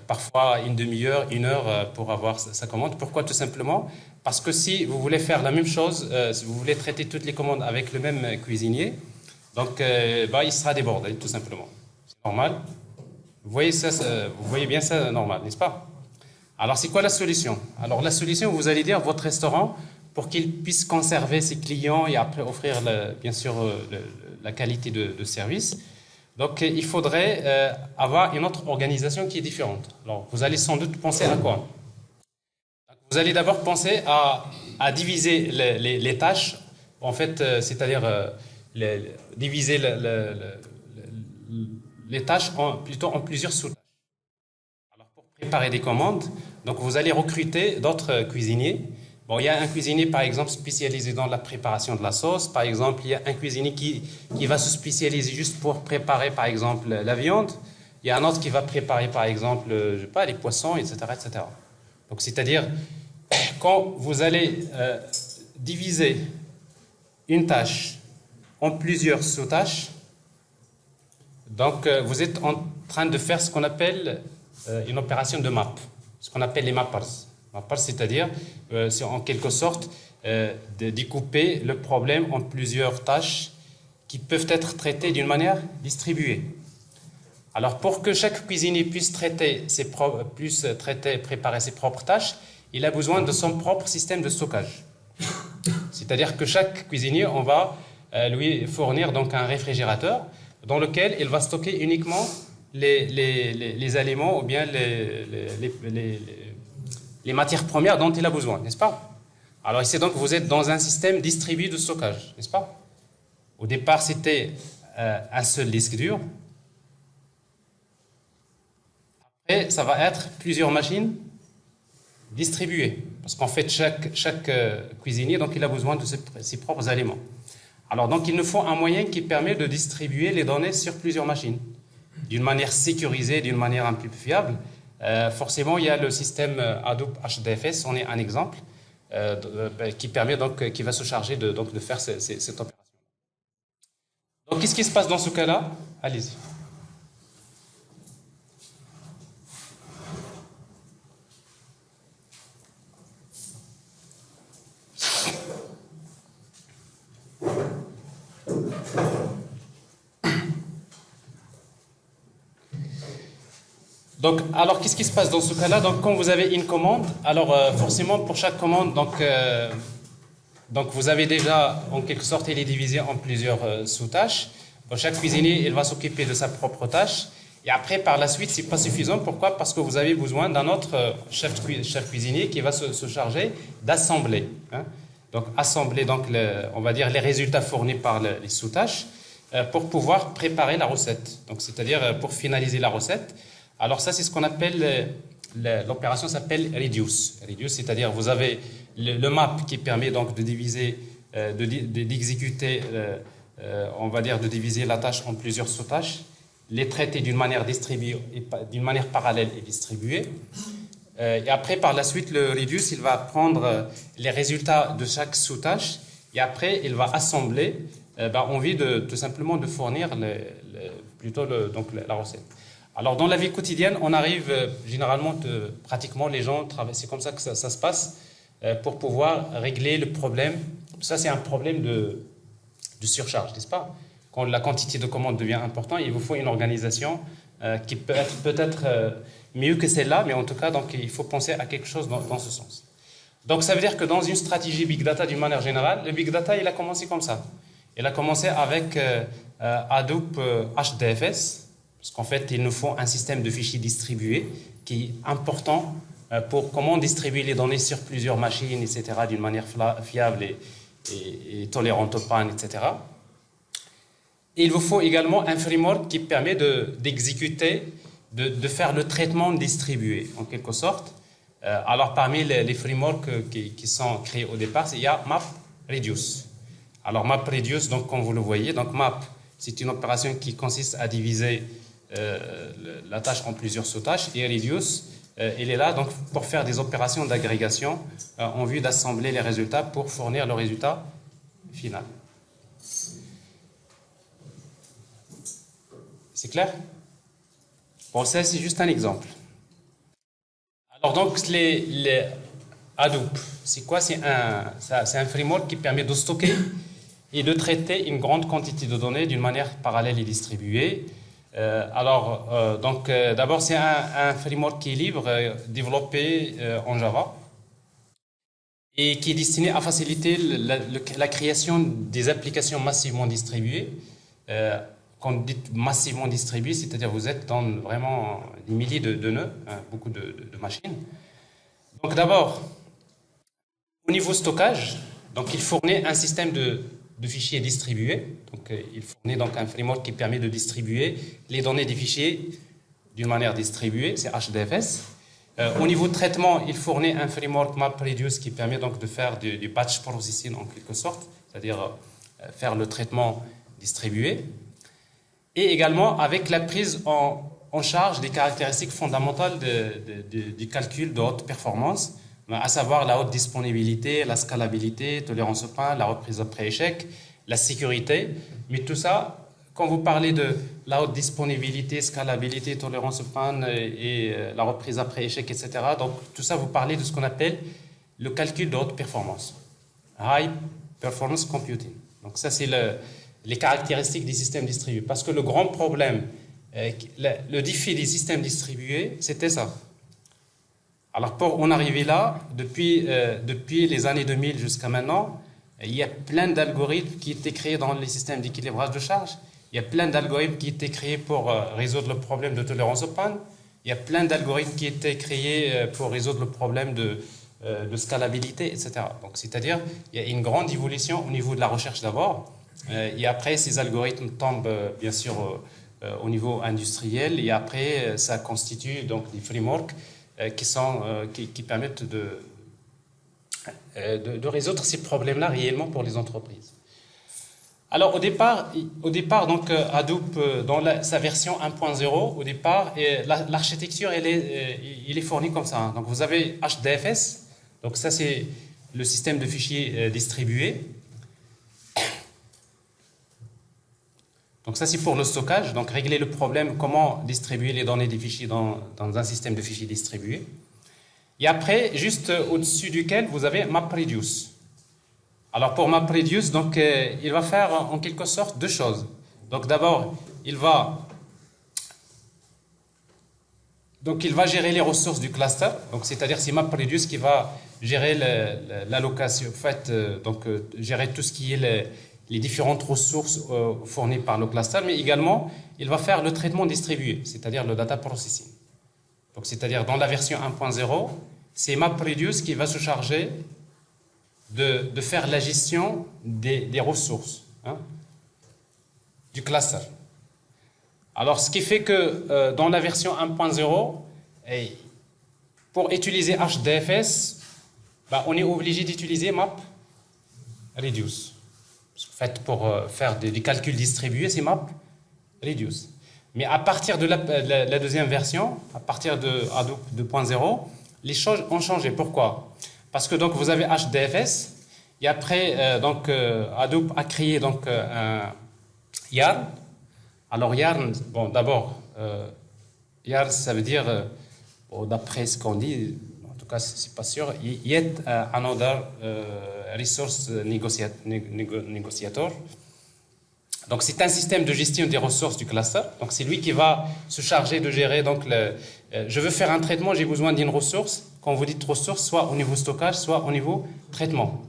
parfois une demi-heure, 1 heure pour avoir sa commande. Pourquoi? Tout simplement parce que si vous voulez faire la même chose, si vous voulez traiter toutes les commandes avec le même cuisinier, donc il sera débordé, tout simplement. C'est normal. Vous voyez bien ça, normal, n'est-ce pas? Alors, c'est quoi la solution? Alors, la solution, vous allez dire, votre restaurant, pour qu'il puisse conserver ses clients et après offrir, bien sûr, la qualité de service. Donc, il faudrait avoir une autre organisation qui est différente. Alors, vous allez sans doute penser à quoi? Vous allez d'abord penser à diviser les tâches, en fait, c'est-à-dire diviser les tâches plutôt en plusieurs sous-tâches. Alors, pour préparer des commandes, donc vous allez recruter d'autres cuisiniers. Bon, il y a un cuisinier, par exemple, spécialisé dans la préparation de la sauce. Par exemple, il y a un cuisinier qui va se spécialiser juste pour préparer, par exemple, la viande. Il y a un autre qui va préparer, par exemple, je sais pas, les poissons, etc., etc. Donc, c'est-à-dire, quand vous allez diviser une tâche en plusieurs sous-tâches, donc vous êtes en train de faire ce qu'on appelle une opération de map, ce qu'on appelle les mappers. Mappers, c'est-à-dire, c'est en quelque sorte de découper le problème en plusieurs tâches qui peuvent être traitées d'une manière distribuée. Alors, pour que chaque cuisinier puisse préparer ses propres tâches, il a besoin de son propre système de stockage. C'est-à-dire que chaque cuisinier, on va lui fournir donc un réfrigérateur dans lequel il va stocker uniquement les aliments ou bien les matières premières dont il a besoin, n'est-ce pas? Alors ici, donc, vous êtes dans un système distribué de stockage, n'est-ce pas? Au départ, c'était un seul disque dur. Après, ça va être plusieurs machines distribuées. Parce qu'en fait, chaque cuisinier, donc, il a besoin de ses propres aliments. Alors, donc, il nous faut un moyen qui permet de distribuer les données sur plusieurs machines, d'une manière sécurisée, d'une manière un peu plus fiable. Forcément, il y a le système Hadoop HDFS, on est un exemple, qui permet donc, qui va se charger de faire cette opération. Donc, qu'est-ce qui se passe dans ce cas-là? Allez-y. Donc, alors, qu'est-ce qui se passe dans ce cas-là? Donc, quand vous avez une commande, alors forcément, pour chaque commande, donc vous avez déjà, en quelque sorte, elle est divisée en plusieurs sous-tâches. Donc, chaque cuisinier, il va s'occuper de sa propre tâche. Et après, par la suite, c'est pas suffisant. Pourquoi? Parce que vous avez besoin d'un autre chef cuisinier qui va se charger d'assembler. Hein. Donc, assembler, donc, on va dire, les résultats fournis par les sous-tâches pour pouvoir préparer la recette. Donc, c'est-à-dire pour finaliser la recette. Alors ça, c'est ce qu'on appelle, l'opération s'appelle reduce. Reduce, c'est-à-dire vous avez le map qui permet donc de diviser, d'exécuter, on va dire de diviser la tâche en plusieurs sous-tâches, les traiter d'une manière distribuée, d'une manière parallèle et distribuée. Et après, par la suite, le reduce, il va prendre les résultats de chaque sous-tâche et après, il va assembler en vue tout simplement de fournir donc la recette. Alors, dans la vie quotidienne, on arrive généralement, pratiquement, les gens travaillent, c'est comme ça que ça se passe, pour pouvoir régler le problème. Ça, c'est un problème de surcharge, n'est-ce pas? Quand la quantité de commandes devient importante, il vous faut une organisation qui peut être peut-être mieux que celle-là, mais en tout cas, donc, il faut penser à quelque chose dans ce sens. Donc, ça veut dire que dans une stratégie Big Data, d'une manière générale, le Big Data, il a commencé comme ça. Il a commencé avec Hadoop HDFS, parce qu'en fait, il nous faut un système de fichiers distribués qui est important pour comment distribuer les données sur plusieurs machines, etc., d'une manière fiable et tolérante aux pannes, etc. Et il vous faut également un framework qui permet d'exécuter, de faire le traitement distribué, en quelque sorte. Alors, parmi les frameworks qui sont créés au départ, il y a MapReduce. Alors, MapReduce, donc, comme vous le voyez, donc Map, c'est une opération qui consiste à diviser la tâche en plusieurs sous-tâches, et Reduce, il est là donc pour faire des opérations d'agrégation en vue d'assembler les résultats pour fournir le résultat final. C'est clair? Bon, ça c'est juste un exemple. Alors donc les Hadoop, c'est quoi? C'est un framework qui permet de stocker et de traiter une grande quantité de données d'une manière parallèle et distribuée. D'abord, c'est un framework qui est libre, développé en Java et qui est destiné à faciliter la création des applications massivement distribuées. Quand on dit massivement distribuées, c'est-à-dire vous êtes dans vraiment des milliers de nœuds, beaucoup de machines. Donc d'abord, au niveau stockage, donc il fournit un système de fichiers distribués. Donc, il fournit donc un framework qui permet de distribuer les données des fichiers d'une manière distribuée, c'est HDFS. Au niveau de traitement, il fournit un framework MapReduce qui permet donc de faire du batch processing en quelque sorte, c'est-à-dire faire le traitement distribué. Et également avec la prise en charge des caractéristiques fondamentales du calcul de haute performance, à savoir la haute disponibilité, la scalabilité, tolérance au pain, la reprise après échec, la sécurité. Mais tout ça, quand vous parlez de la haute disponibilité, scalabilité, tolérance au pain et la reprise après échec, etc., donc tout ça, vous parlez de ce qu'on appelle le calcul de haute performance, High Performance Computing. Donc ça, c'est les caractéristiques des systèmes distribués. Parce que le grand problème Le défi des systèmes distribués, c'était ça. Alors pour en arriver là, depuis les années 2000 jusqu'à maintenant, il y a plein d'algorithmes qui étaient créés dans les systèmes d'équilibrage de charge. Il y a plein d'algorithmes qui étaient créés pour résoudre le problème de tolérance aux pannes. Il y a plein d'algorithmes qui étaient créés pour résoudre le problème de scalabilité, etc. Donc, c'est-à-dire, il y a une grande évolution au niveau de la recherche d'abord. Et après, ces algorithmes tombent, bien sûr, au niveau industriel. Et après, ça constitue donc des frameworks qui permettent de résoudre ces problèmes-là réellement pour les entreprises. Alors au départ donc Hadoop dans sa version 1.0, au départ l'architecture il est fourni comme ça. Hein. Donc vous avez HDFS, donc ça c'est le système de fichiers distribué. Donc ça c'est pour le stockage, donc régler le problème comment distribuer les données des fichiers dans un système de fichiers distribué. Et après, juste au-dessus duquel, vous avez MapReduce. Alors pour MapReduce, donc, il va faire en quelque sorte deux choses. Donc d'abord, il va gérer les ressources du cluster. Donc c'est-à-dire c'est MapReduce qui va gérer l'allocation, en fait, gérer tout ce qui est les différentes ressources fournies par le cluster, mais également il va faire le traitement distribué, c'est-à-dire le data processing. Donc c'est-à-dire dans la version 1.0, c'est MapReduce qui va se charger de faire la gestion des ressources du cluster. Alors, ce qui fait que dans la version 1.0, pour utiliser HDFS, on est obligé d'utiliser MapReduce. En fait, pour faire des calculs distribués, c'est MapReduce. Mais à partir de la deuxième version, à partir de Hadoop 2.0, les choses ont changé. Pourquoi? Parce que donc vous avez HDFS et après Hadoop a créé donc un YARN. Alors YARN, bon d'abord YARN ça veut dire d'après ce qu'on dit, en tout cas c'est pas sûr, Yet Another Resource Negotiator. Donc c'est un système de gestion des ressources du cluster. Donc c'est lui qui va se charger de gérer. Donc je veux faire un traitement, j'ai besoin d'une ressource. Quand vous dites ressource, soit au niveau stockage, soit au niveau traitement.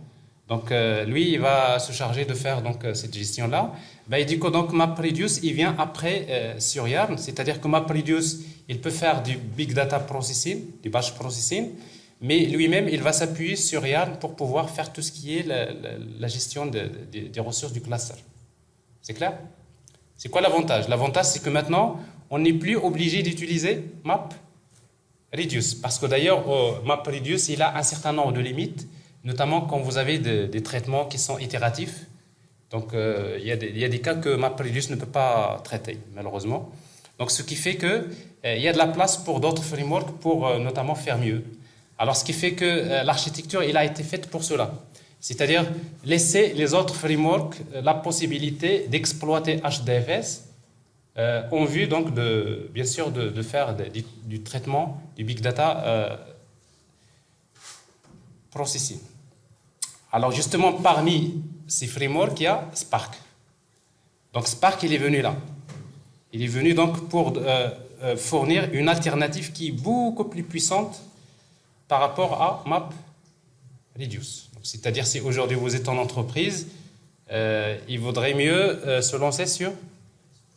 Donc lui, il va se charger de faire donc cette gestion-là. Et du coup, donc MapReduce, il vient après sur YARN, c'est-à-dire que MapReduce, il peut faire du big data processing, du batch processing, mais lui-même, il va s'appuyer sur YARN pour pouvoir faire tout ce qui est la gestion des ressources du cluster. C'est clair? C'est quoi l'avantage? L'avantage, c'est que maintenant, on n'est plus obligé d'utiliser MapReduce. Parce que d'ailleurs, MapReduce, il a un certain nombre de limites, notamment quand vous avez des traitements qui sont itératifs. Donc, il y a des cas que MapReduce ne peut pas traiter, malheureusement. Donc, ce qui fait qu'il y a de la place pour d'autres frameworks pour notamment faire mieux. Alors, ce qui fait que l'architecture, il a été faite pour cela. C'est-à-dire laisser les autres frameworks la possibilité d'exploiter HDFS en vue donc bien sûr de faire du traitement du big data processing. Alors justement parmi ces frameworks il y a Spark. Donc Spark il est venu là. Il est venu donc pour fournir une alternative qui est beaucoup plus puissante par rapport à MapReduce. C'est-à-dire si aujourd'hui vous êtes en entreprise, il vaudrait mieux se lancer sur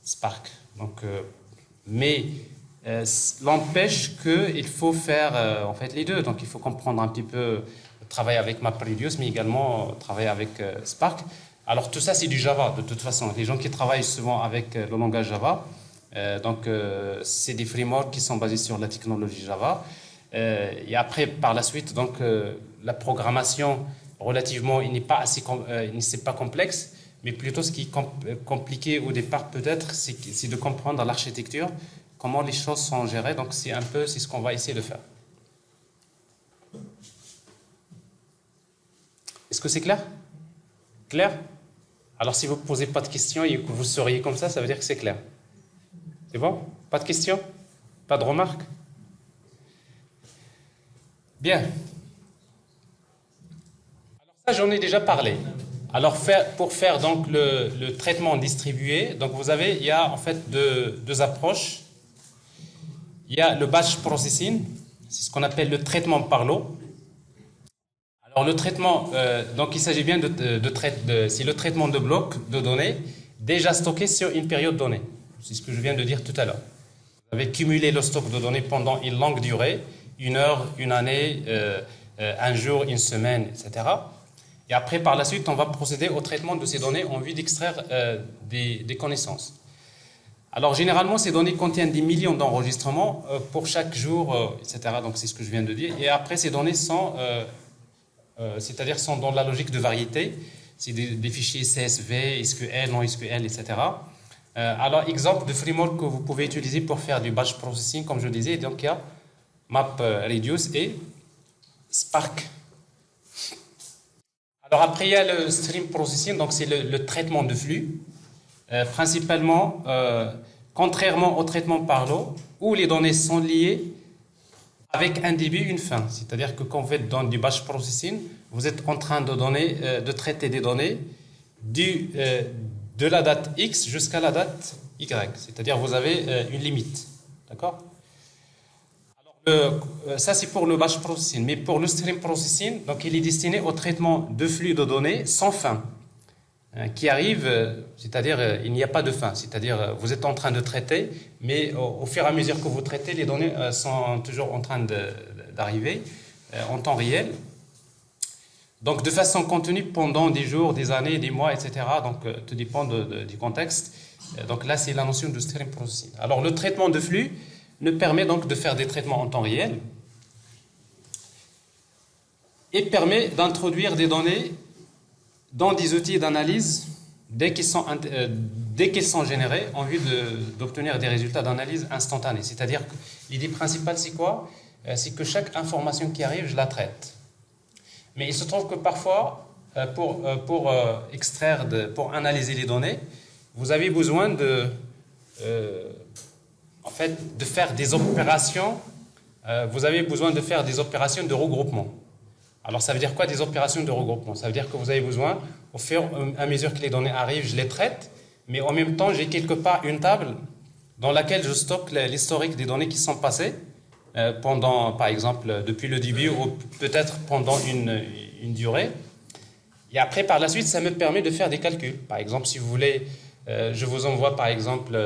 Spark. Donc, mais l'empêche qu'il faut faire en fait les deux. Donc il faut comprendre un petit peu, travailler avec MapReduce, mais également travailler avec Spark. Alors tout ça c'est du Java de toute façon. Les gens qui travaillent souvent avec le langage Java, c'est des frameworks qui sont basés sur la technologie Java. Et après, par la suite, donc, la programmation, relativement, il n'est pas complexe, mais plutôt ce qui est compliqué au départ, peut-être, c'est de comprendre l'architecture, comment les choses sont gérées. Donc, c'est ce qu'on va essayer de faire. Est-ce que c'est clair? Clair? Alors, si vous ne posez pas de questions et que vous seriez comme ça veut dire que c'est clair. C'est bon? Pas de questions? Pas de remarques? Bien. Alors ça, j'en ai déjà parlé. Alors, pour faire donc le traitement distribué, donc il y a en fait deux approches. Il y a le batch processing, c'est ce qu'on appelle le traitement par lot. Alors, le traitement, donc il s'agit bien c'est le traitement de blocs de données déjà stockés sur une période donnée. C'est ce que je viens de dire tout à l'heure. Vous avez cumulé le stock de données pendant une longue durée, une heure, une année, un jour, une semaine, etc. Et après, par la suite, on va procéder au traitement de ces données en vue d'extraire des connaissances. Alors, généralement, ces données contiennent des millions d'enregistrements pour chaque jour, etc. Donc, c'est ce que je viens de dire. Et après, ces données sont dans la logique de variété. C'est des fichiers CSV, SQL, non SQL, etc. Alors, exemple de framework que vous pouvez utiliser pour faire du batch processing, comme je disais, donc il y a MapReduce et Spark. Alors après, il y a le stream processing, donc c'est le traitement de flux. Principalement, contrairement au traitement par lot, où les données sont liées avec un début et une fin. C'est-à-dire que quand vous faites dans du batch processing, vous êtes en train de traiter des données de la date X jusqu'à la date Y. C'est-à-dire vous avez une limite. D'accord ? Ça, c'est pour le batch processing. Mais pour le stream processing, donc, il est destiné au traitement de flux de données sans fin, qui arrive, c'est-à-dire il n'y a pas de fin. C'est-à-dire vous êtes en train de traiter, mais au fur et à mesure que vous traitez, les données sont toujours en train d'arriver en temps réel. Donc, de façon continue pendant des jours, des années, des mois, etc. Donc, tout dépend du contexte. Donc, là, c'est la notion de stream processing. Alors, le traitement de flux nous permet donc de faire des traitements en temps réel et permet d'introduire des données dans des outils d'analyse dès qu'ils sont générés en vue d'obtenir des résultats d'analyse instantanés. C'est-à-dire que l'idée principale, c'est quoi? C'est que chaque information qui arrive, je la traite. Mais il se trouve que parfois, pour analyser les données, vous avez besoin de faire des opérations, vous avez besoin de faire des opérations de regroupement. Alors, ça veut dire quoi des opérations de regroupement? Ça veut dire que vous avez besoin, au fur et à mesure que les données arrivent, je les traite, mais en même temps, j'ai quelque part une table dans laquelle je stocke l'historique des données qui sont passées pendant, par exemple, depuis le début ou peut-être pendant une durée. Et après, par la suite, ça me permet de faire des calculs. Par exemple, si vous voulez, je vous envoie par exemple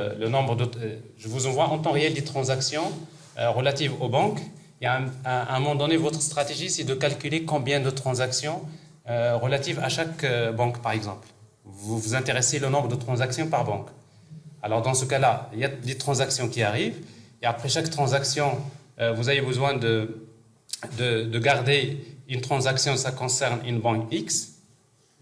je vous envoie en temps réel des transactions relatives aux banques. Et à un moment donné, votre stratégie, c'est de calculer combien de transactions relatives à chaque banque, par exemple. Vous vous intéressez le nombre de transactions par banque. Alors, dans ce cas-là, il y a des transactions qui arrivent. Et après chaque transaction, vous avez besoin de garder une transaction, ça concerne une banque X.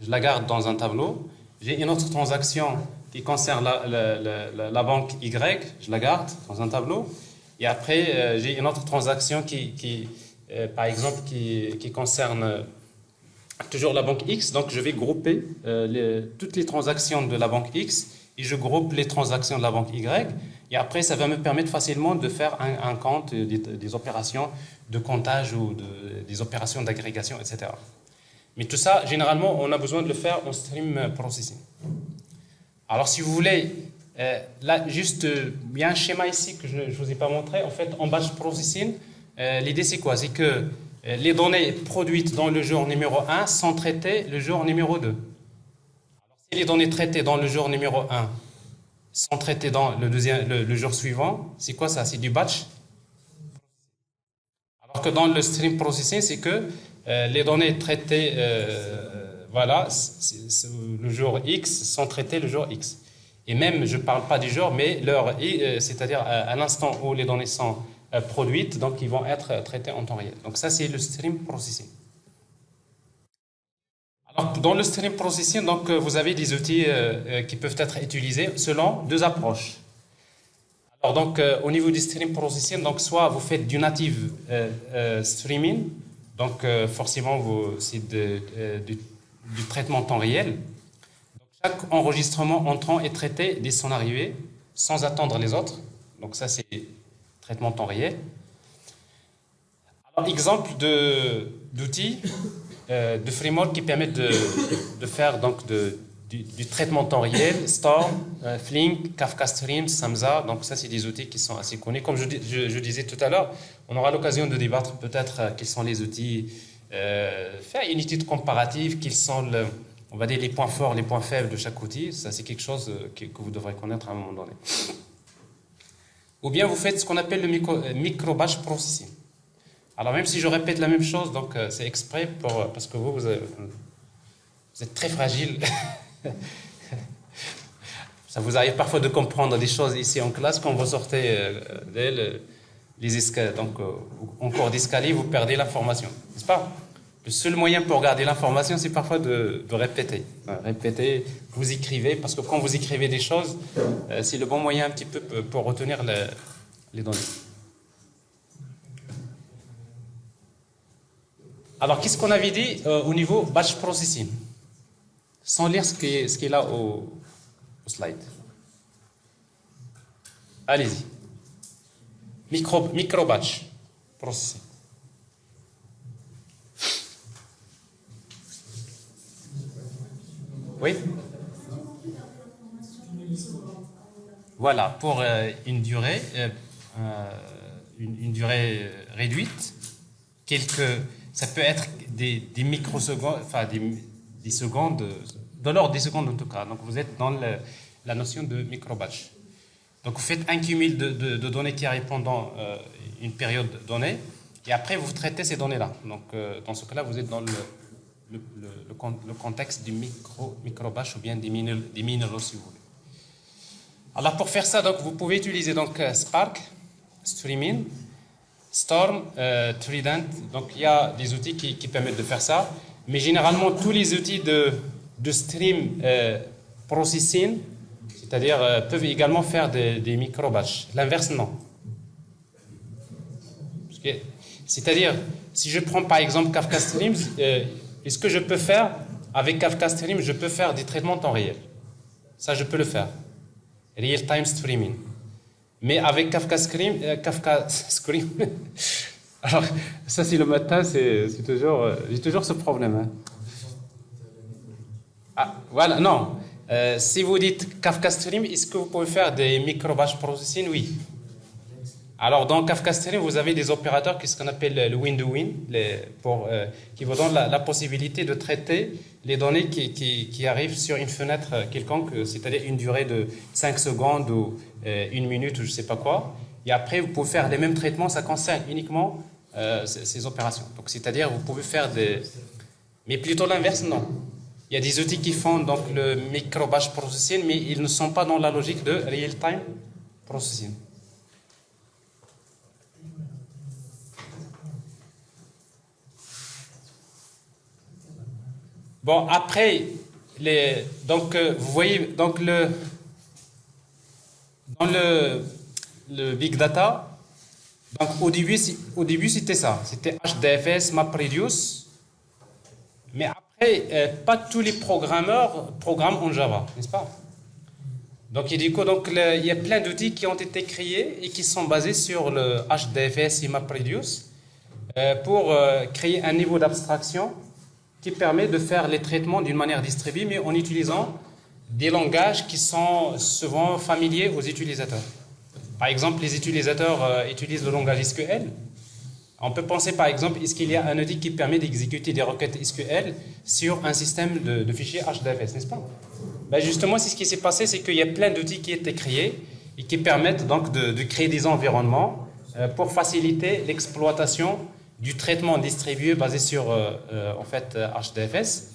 Je la garde dans un tableau. J'ai une autre transaction qui concerne la banque Y. Je la garde dans un tableau. Et après, j'ai une autre transaction par exemple, qui concerne toujours la banque X. Donc, je vais grouper toutes les transactions de la banque X et je groupe les transactions de la banque Y. Et après, ça va me permettre facilement de faire un compte, des opérations de comptage ou des opérations d'agrégation, etc. Mais tout ça, généralement, on a besoin de le faire en stream processing. Alors, si vous voulez... là, juste, il y a un schéma ici que je ne vous ai pas montré. En fait, en batch processing, l'idée c'est quoi? C'est que les données produites dans le jour numéro 1 sont traitées le jour numéro 2. Alors, si les données traitées dans le jour numéro 1 sont traitées dans le jour suivant, c'est quoi ça? C'est du batch. Alors que dans le stream processing, c'est que les données traitées le jour X sont traitées le jour X. Et même, je ne parle pas du jour, mais l'heure, c'est-à-dire à l'instant où les données sont produites, donc ils vont être traitées en temps réel. Donc ça, c'est le stream processing. Alors, dans le stream processing, donc, vous avez des outils qui peuvent être utilisés selon deux approches. Alors, donc, au niveau du stream processing, donc, soit vous faites du native streaming, donc forcément, c'est du traitement en temps réel. Chaque enregistrement entrant est traité dès son arrivée, sans attendre les autres. Donc ça, c'est traitement en temps réel. Alors, exemple d'outils, de frameworks qui permettent de faire donc du traitement temps réel, Storm, Flink, Kafka Stream, Samza. Donc ça, c'est des outils qui sont assez connus. Comme je disais tout à l'heure, on aura l'occasion de débattre peut-être quels sont les outils, faire une étude comparative, quels sont on va dire les points forts, les points faibles de chaque outil. Ça, c'est quelque chose que vous devrez connaître à un moment donné. Ou bien vous faites ce qu'on appelle le micro-batch processing. Alors même si je répète la même chose, donc c'est exprès parce que vous êtes très fragile. Ça vous arrive parfois de comprendre des choses ici en classe, quand vous sortez les escaliers, donc en cours d'escalier, vous perdez l'information, n'est-ce pas? Le seul moyen pour garder l'information, c'est parfois de répéter. Répéter, vous écrivez, parce que quand vous écrivez des choses, c'est le bon moyen un petit peu pour retenir les données. Alors, qu'est-ce qu'on avait dit au niveau batch processing? Sans lire ce qui est là au slide. Allez-y. Micro-batch processing. Oui. Voilà, pour une durée réduite, ça peut être des microsecondes, enfin des secondes, de l'ordre des secondes en tout cas. Donc vous êtes dans la notion de micro-batch. Donc vous faites un cumul de données qui arrivent pendant une période donnée, et après vous traitez ces données-là. Donc dans ce cas-là, vous êtes dans le contexte du micro-batch ou bien des minéraux si vous voulez. Alors pour faire ça, donc, vous pouvez utiliser donc, Spark, Streaming, Storm, Trident. Donc il y a des outils qui permettent de faire ça. Mais généralement, tous les outils de stream processing, c'est-à-dire peuvent également faire des micro-batch. L'inverse, non. C'est-à-dire, si je prends par exemple Kafka Stream, est-ce que je peux faire, avec Kafka Stream, je peux faire des traitements en temps réel? Ça, je peux le faire. Real-time streaming. Mais avec Kafka Stream, alors ça c'est le matin, c'est toujours, j'ai toujours ce problème. Hein. Ah, voilà, non. Si vous dites Kafka Stream, est-ce que vous pouvez faire des micro-batch processing? Oui. Alors dans Kafka Stream, vous avez des opérateurs qui sont ce qu'on appelle le win-to-win, qui vous donnent la possibilité de traiter les données qui arrivent sur une fenêtre quelconque, c'est-à-dire une durée de 5 secondes ou 1 minute ou je ne sais pas quoi. Et après, vous pouvez faire les mêmes traitements, ça concerne uniquement ces opérations. Donc c'est-à-dire vous pouvez faire mais plutôt l'inverse, non. Il y a des outils qui font donc le micro-batch processing, mais ils ne sont pas dans la logique de real-time processing. Bon, après, donc, vous voyez, donc dans le Big Data, donc au début c'était ça, c'était HDFS, MapReduce, mais après, pas tous les programmeurs programment en Java, n'est-ce pas? Donc, du coup, il y a plein d'outils qui ont été créés et qui sont basés sur le HDFS et MapReduce pour créer un niveau d'abstraction qui permet de faire les traitements d'une manière distribuée, mais en utilisant des langages qui sont souvent familiers aux utilisateurs. Par exemple, les utilisateurs utilisent le langage SQL. On peut penser, par exemple, est-ce qu'il y a un outil qui permet d'exécuter des requêtes SQL sur un système de fichiers HDFS, n'est-ce pas? Ben justement, c'est ce qui s'est passé, c'est qu'il y a plein d'outils qui étaient créés et qui permettent donc de créer des environnements pour faciliter l'exploitation du traitement distribué basé sur en fait HDFS.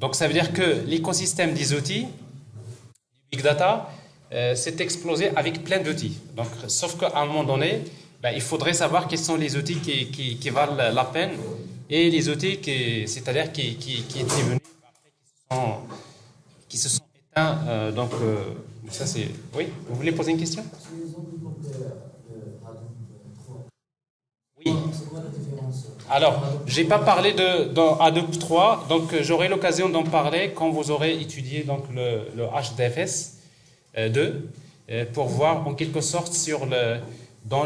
Donc ça veut dire que l'écosystème des outils du Big Data s'est explosé avec plein d'outils. Donc, sauf qu'à un moment donné, ben, il faudrait savoir quels sont les outils qui valent la peine et les outils c'est-à-dire qui étaient venus après, qui se sont éteints. Donc ça c'est. Oui, vous voulez poser une question? Oui. Alors, je n'ai pas parlé dans Hadoop 3, donc j'aurai l'occasion d'en parler quand vous aurez étudié donc, le HDFS 2 pour voir en quelque sorte dans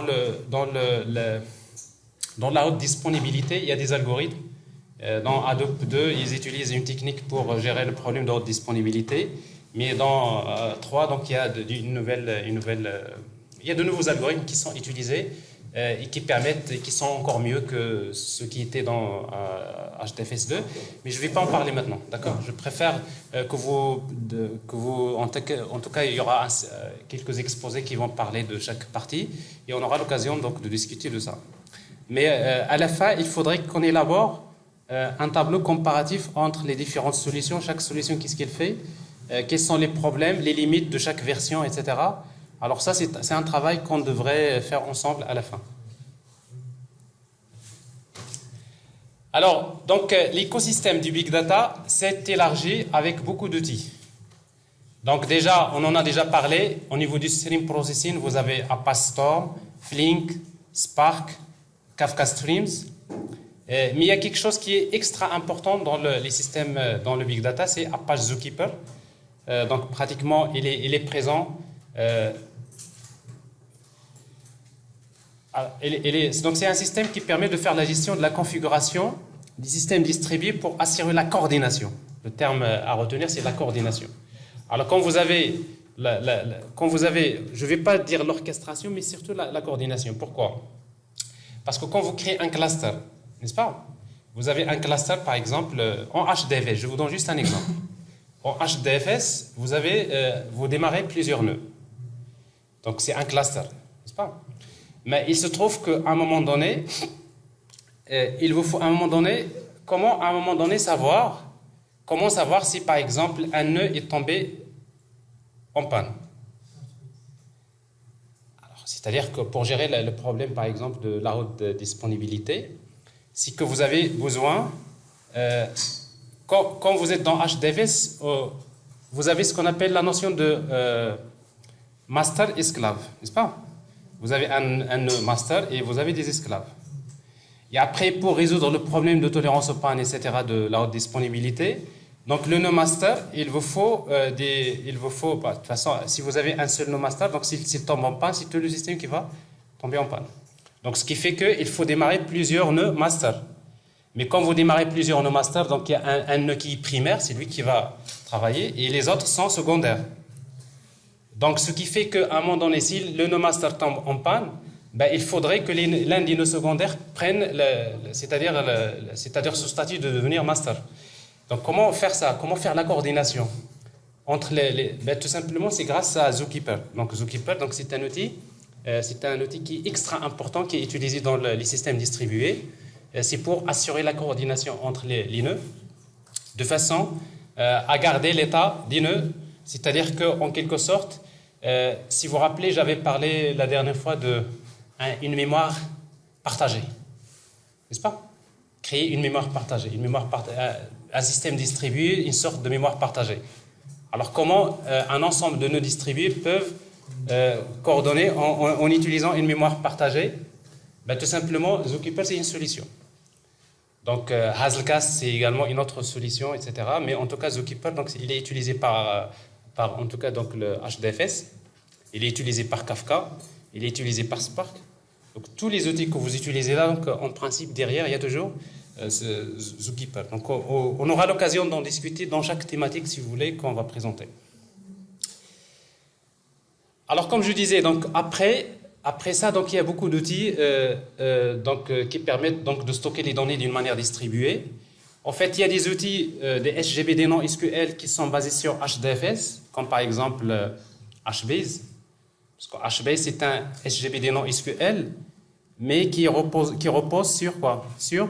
la haute disponibilité, il y a des algorithmes Dans Hadoop 2, ils utilisent une technique pour gérer le problème de haute disponibilité. Mais dans 3, donc, il y a il y a de nouveaux algorithmes qui sont utilisés et qui permettent, et qui sont encore mieux que ceux qui étaient dans HDFS 2. Mais je ne vais pas en parler maintenant, d'accord? Je préfère en tout cas, il y aura quelques exposés qui vont parler de chaque partie et on aura l'occasion donc de discuter de ça. Mais à la fin, il faudrait qu'on élabore un tableau comparatif entre les différentes solutions, chaque solution, qu'est-ce qu'elle fait, quels sont les problèmes, les limites de chaque version, etc. Alors ça, c'est un travail qu'on devrait faire ensemble à la fin. Alors, donc, l'écosystème du Big Data s'est élargi avec beaucoup d'outils. Donc déjà, on en a déjà parlé, au niveau du stream processing, vous avez Apache Storm, Flink, Spark, Kafka Streams. Mais il y a quelque chose qui est extra important dans les systèmes, dans le Big Data, c'est Apache Zookeeper. Donc pratiquement, il est présent. Donc c'est un système qui permet de faire la gestion de la configuration des systèmes distribués pour assurer la coordination. Le terme à retenir, c'est la coordination. Alors quand vous avez, je ne vais pas dire l'orchestration, mais surtout la coordination. Pourquoi? Parce que quand vous créez un cluster, n'est-ce pas? Vous avez un cluster, par exemple, en HDFS. Je vous donne juste un exemple. En HDFS, vous démarrez plusieurs nœuds. Donc, c'est un cluster, n'est-ce pas? Mais il se trouve qu'à un moment donné, il vous faut à un moment donné, comment savoir si, par exemple, un nœud est tombé en panne? C'est-à-dire que pour gérer le problème, par exemple, de la haute disponibilité, c'est que vous avez besoin, quand vous êtes dans HDFS, vous avez ce qu'on appelle la notion de master-esclave, n'est-ce pas? Vous avez un nœud master et vous avez des esclaves. Et après, pour résoudre le problème de tolérance aux pannes, etc., de la haute disponibilité, donc le nœud master, il vous faut, de toute façon, si vous avez un seul nœud master, donc s'il tombe en panne, c'est tout le système qui va tomber en panne. Donc ce qui fait qu'il faut démarrer plusieurs nœuds master. Mais quand vous démarrez plusieurs nœuds master, donc il y a un nœud qui est primaire, c'est lui qui va travailler, et les autres sont secondaires. Donc ce qui fait qu'à un moment donné, si le nœud master tombe en panne, ben, il faudrait que l'un des nœuds secondaires prenne, c'est-à-dire ce statut de devenir master. Donc comment faire ça? Comment faire la coordination entre ben, tout simplement, c'est grâce à Zookeeper. Donc Zookeeper, donc c'est un outil qui est extra important, qui est utilisé dans les systèmes distribués. C'est pour assurer la coordination entre les nœuds, de façon à garder l'état des nœuds. C'est-à-dire qu'en quelque sorte, si vous vous rappelez, j'avais parlé la dernière fois d'une mémoire partagée, n'est-ce pas? Créer une mémoire partagée, un système distribué, une sorte de mémoire partagée. Alors comment un ensemble de nœuds distribués peuvent coordonner en utilisant une mémoire partagée? Ben, tout simplement, Zookeeper, c'est une solution. Donc Hazelcast, c'est également une autre solution, etc. Mais en tout cas, Zookeeper, donc, il est utilisé par en tout cas donc, le HDFS, il est utilisé par Kafka, il est utilisé par Spark. Donc tous les outils que vous utilisez là, donc, en principe, derrière, il y a toujours Zookeeper. Donc on aura l'occasion d'en discuter dans chaque thématique, si vous voulez, qu'on va présenter. Alors comme je disais, donc après ça, donc, il y a beaucoup d'outils qui permettent donc, de stocker les données d'une manière distribuée. En fait, il y a des outils, des SGBD non SQL qui sont basés sur HDFS, comme par exemple HBase. Parce que HBase, c'est un SGBD non SQL, mais qui repose sur quoi? Sur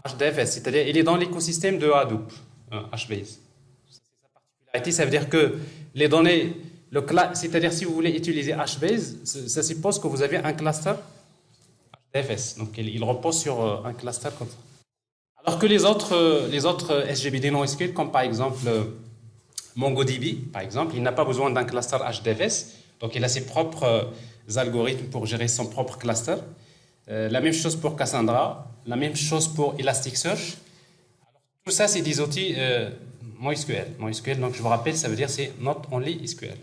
HDFS, c'est-à-dire il est dans l'écosystème de Hadoop, HBase. C'est sa particularité, ça veut dire que les données, c'est-à-dire si vous voulez utiliser HBase, ça suppose que vous avez un cluster HDFS. Donc il repose sur un cluster comme ça. Alors que les autres SGBD non SQL, comme par exemple MongoDB, par exemple, il n'a pas besoin d'un cluster HDFS, donc il a ses propres algorithmes pour gérer son propre cluster. La même chose pour Cassandra, la même chose pour Elasticsearch. Alors, tout ça, c'est des outils NoSQL. NoSQL, donc je vous rappelle, ça veut dire c'est Not Only SQL.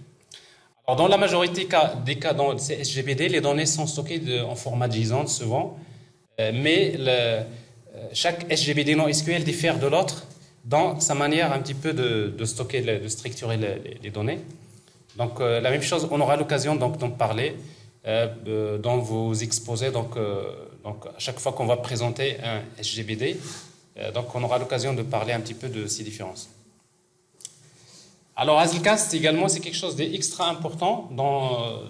Alors, dans la majorité des cas dans ces SGBD, les données sont stockées en format JSON souvent, mais chaque SGBD non SQL diffère de l'autre dans sa manière un petit peu de stocker, de structurer les données. Donc la même chose, on aura l'occasion donc d'en parler dans vos exposés. Donc à chaque fois qu'on va présenter un SGBD, donc on aura l'occasion de parler un petit peu de ces différences. Alors Hazelcast également, c'est quelque chose d'extra important dans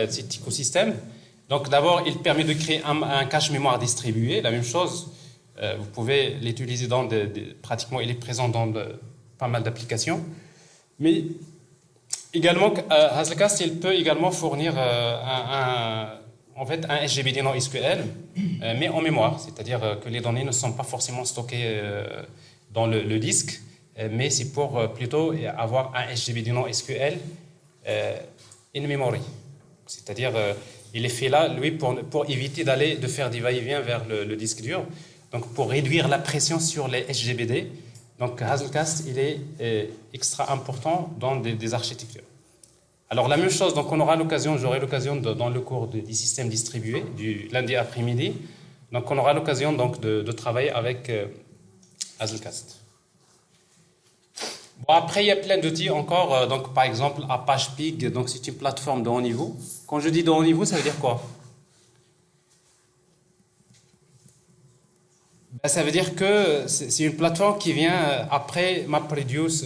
cet écosystème. Donc d'abord, il permet de créer un cache mémoire distribué. La même chose, vous pouvez l'utiliser pratiquement, il est présent dans pas mal d'applications. Mais également, Hazelcast, il peut également fournir en fait, un SGBD non SQL, mais en mémoire. C'est-à-dire que les données ne sont pas forcément stockées dans le disque, mais c'est pour plutôt avoir un SGBD non SQL in memory. C'est-à-dire, il est fait là, lui, pour éviter de faire des va-et-vient vers le disque dur. Donc, pour réduire la pression sur les SGBD. Donc, Hazelcast, il est extra important dans des architectures. Alors, la même chose, donc j'aurai l'occasion dans le cours des systèmes distribués, du lundi après-midi. Donc, on aura l'occasion donc de travailler avec Hazelcast. Bon, après, il y a plein d'outils encore. Donc, par exemple, Apache Pig, donc c'est une plateforme de haut niveau. Quand je dis de haut niveau, ça veut dire quoi? Ben, ça veut dire que c'est une plateforme qui vient après MapReduce.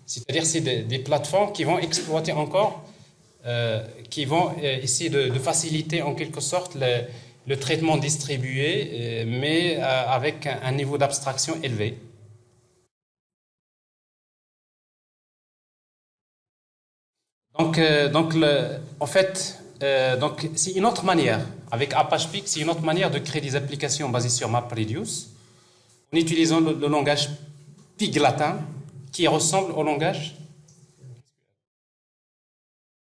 C'est-à-dire c'est des plateformes qui vont exploiter encore, qui vont essayer de faciliter en quelque sorte le traitement distribué, mais avec un niveau d'abstraction élevé. Donc en fait, donc c'est une autre manière. Avec Apache Pig, c'est une autre manière de créer des applications basées sur MapReduce en utilisant le langage Pig latin qui ressemble au langage.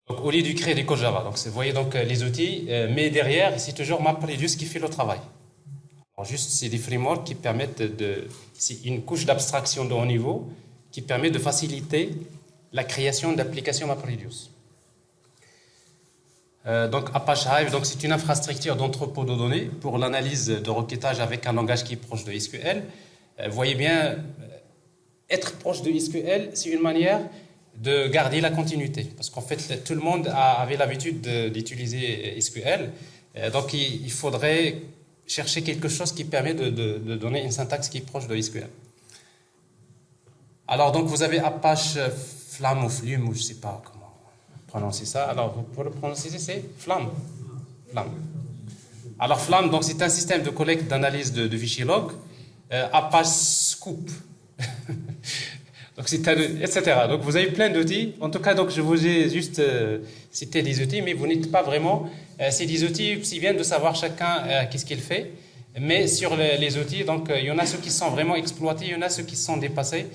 Donc, au lieu de créer des codes Java. Donc, vous voyez donc les outils, mais derrière, c'est toujours MapReduce qui fait le travail. Alors, juste, c'est des frameworks qui permettent c'est une couche d'abstraction de haut niveau qui permet de faciliter la création d'applications MapReduce. Donc Apache Hive, donc c'est une infrastructure d'entrepôt de données pour l'analyse de requêtage avec un langage qui est proche de SQL. Vous voyez bien, être proche de SQL, c'est une manière de garder la continuité, parce qu'en fait tout le monde avait l'habitude d'utiliser SQL, donc il faudrait chercher quelque chose qui permet de donner une syntaxe qui est proche de SQL. Alors donc vous avez Apache Flamme ou Flume, ou je ne sais pas comment prononcer ça. Alors, pour le prononcer, c'est Flamme. Flamme. Alors, Flamme, donc c'est un système de collecte d'analyse de fichiers log. Apache Scoop. Donc, etc. Donc, vous avez plein d'outils. En tout cas, donc, je vous ai juste cité des outils, mais vous n'êtes pas vraiment. C'est des outils qui viennent de savoir chacun qu'est-ce qu'il fait. Mais sur les outils, donc, il y en a ceux qui sont vraiment exploités, il y en a ceux qui sont dépassés.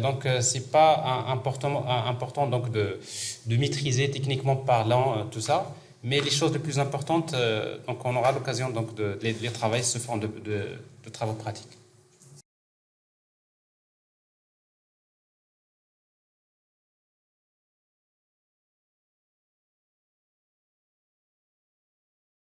Donc, c'est pas important donc de maîtriser techniquement parlant tout ça, mais les choses les plus importantes, donc on aura l'occasion donc les travailler sous forme de travaux pratiques.